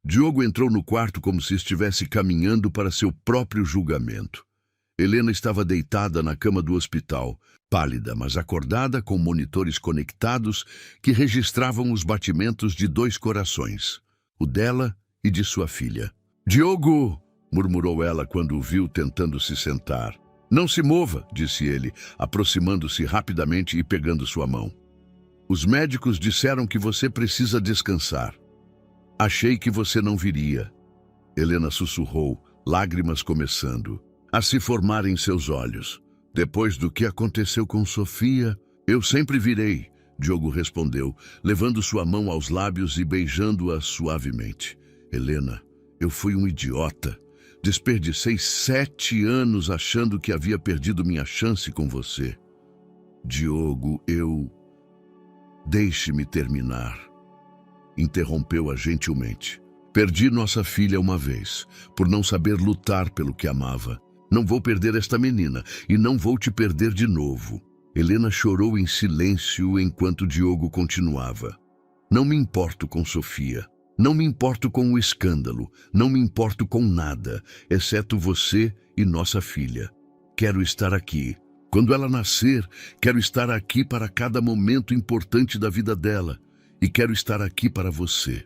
Diogo entrou no quarto como se estivesse caminhando para seu próprio julgamento. Helena estava deitada na cama do hospital, pálida, mas acordada, com monitores conectados que registravam os batimentos de 2 corações, o dela e de sua filha. Diogo! Murmurou ela quando o viu tentando se sentar. Não se mova, disse ele, aproximando-se rapidamente e pegando sua mão. Os médicos disseram que você precisa descansar. Achei que você não viria. Helena sussurrou, lágrimas começando a se formar em seus olhos. Depois do que aconteceu com Sofia, eu sempre virei, Diogo respondeu, levando sua mão aos lábios e beijando-a suavemente. Helena, eu fui um idiota. Desperdicei 7 anos achando que havia perdido minha chance com você. Diogo, Deixe-me terminar. Interrompeu-a gentilmente. Perdi nossa filha uma vez, por não saber lutar pelo que amava. Não vou perder esta menina, e não vou te perder de novo. Helena chorou em silêncio enquanto Diogo continuava. Não me importo com Sofia. Não me importo com o escândalo. Não me importo com nada, exceto você e nossa filha. Quero estar aqui. Quando ela nascer, quero estar aqui para cada momento importante da vida dela. E quero estar aqui para você.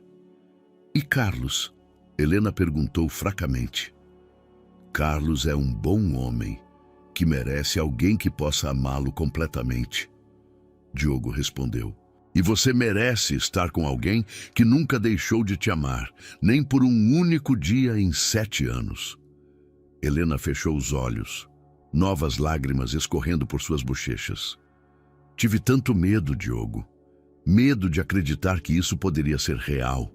E Carlos? Helena perguntou fracamente. Carlos é um bom homem, que merece alguém que possa amá-lo completamente. Diogo respondeu. E você merece estar com alguém que nunca deixou de te amar, nem por um único dia em 7 anos. Helena fechou os olhos, novas lágrimas escorrendo por suas bochechas. Tive tanto medo, Diogo. Medo de acreditar que isso poderia ser real.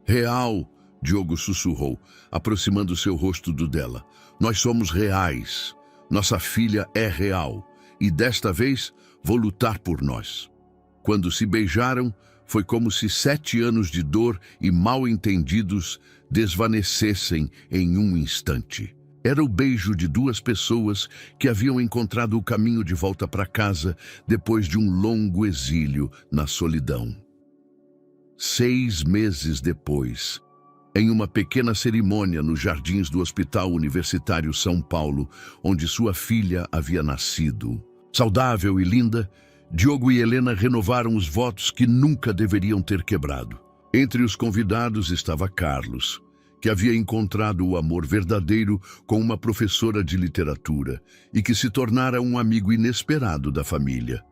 Real, Diogo sussurrou, aproximando seu rosto do dela. Nós somos reais. Nossa filha é real. E desta vez, vou lutar por nós. Quando se beijaram, foi como se 7 anos de dor e mal-entendidos desvanecessem em um instante. Era o beijo de duas pessoas que haviam encontrado o caminho de volta para casa depois de um longo exílio na solidão. 6 meses depois, em uma pequena cerimônia nos jardins do Hospital Universitário São Paulo, onde sua filha havia nascido. Saudável e linda, Diogo e Helena renovaram os votos que nunca deveriam ter quebrado. Entre os convidados estava Carlos, que havia encontrado o amor verdadeiro com uma professora de literatura e que se tornara um amigo inesperado da família.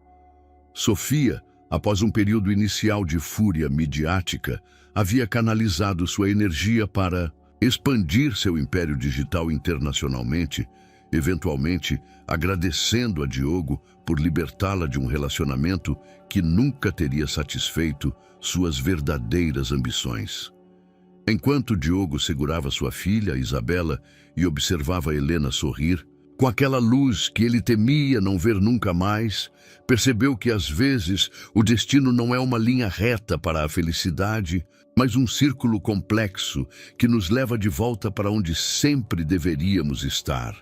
Sofia, após um período inicial de fúria midiática, havia canalizado sua energia para expandir seu império digital internacionalmente, eventualmente agradecendo a Diogo por libertá-la de um relacionamento que nunca teria satisfeito suas verdadeiras ambições. Enquanto Diogo segurava sua filha, Isabela, e observava Helena sorrir, com aquela luz que ele temia não ver nunca mais, percebeu que às vezes o destino não é uma linha reta para a felicidade, mas um círculo complexo que nos leva de volta para onde sempre deveríamos estar.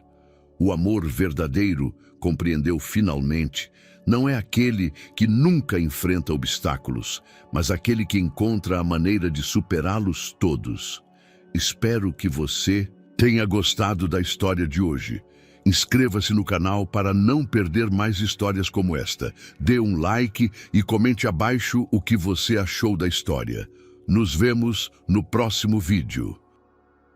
O amor verdadeiro, compreendeu finalmente, não é aquele que nunca enfrenta obstáculos, mas aquele que encontra a maneira de superá-los todos. Espero que você tenha gostado da história de hoje. Inscreva-se no canal para não perder mais histórias como esta. Dê um like e comente abaixo o que você achou da história. Nos vemos no próximo vídeo.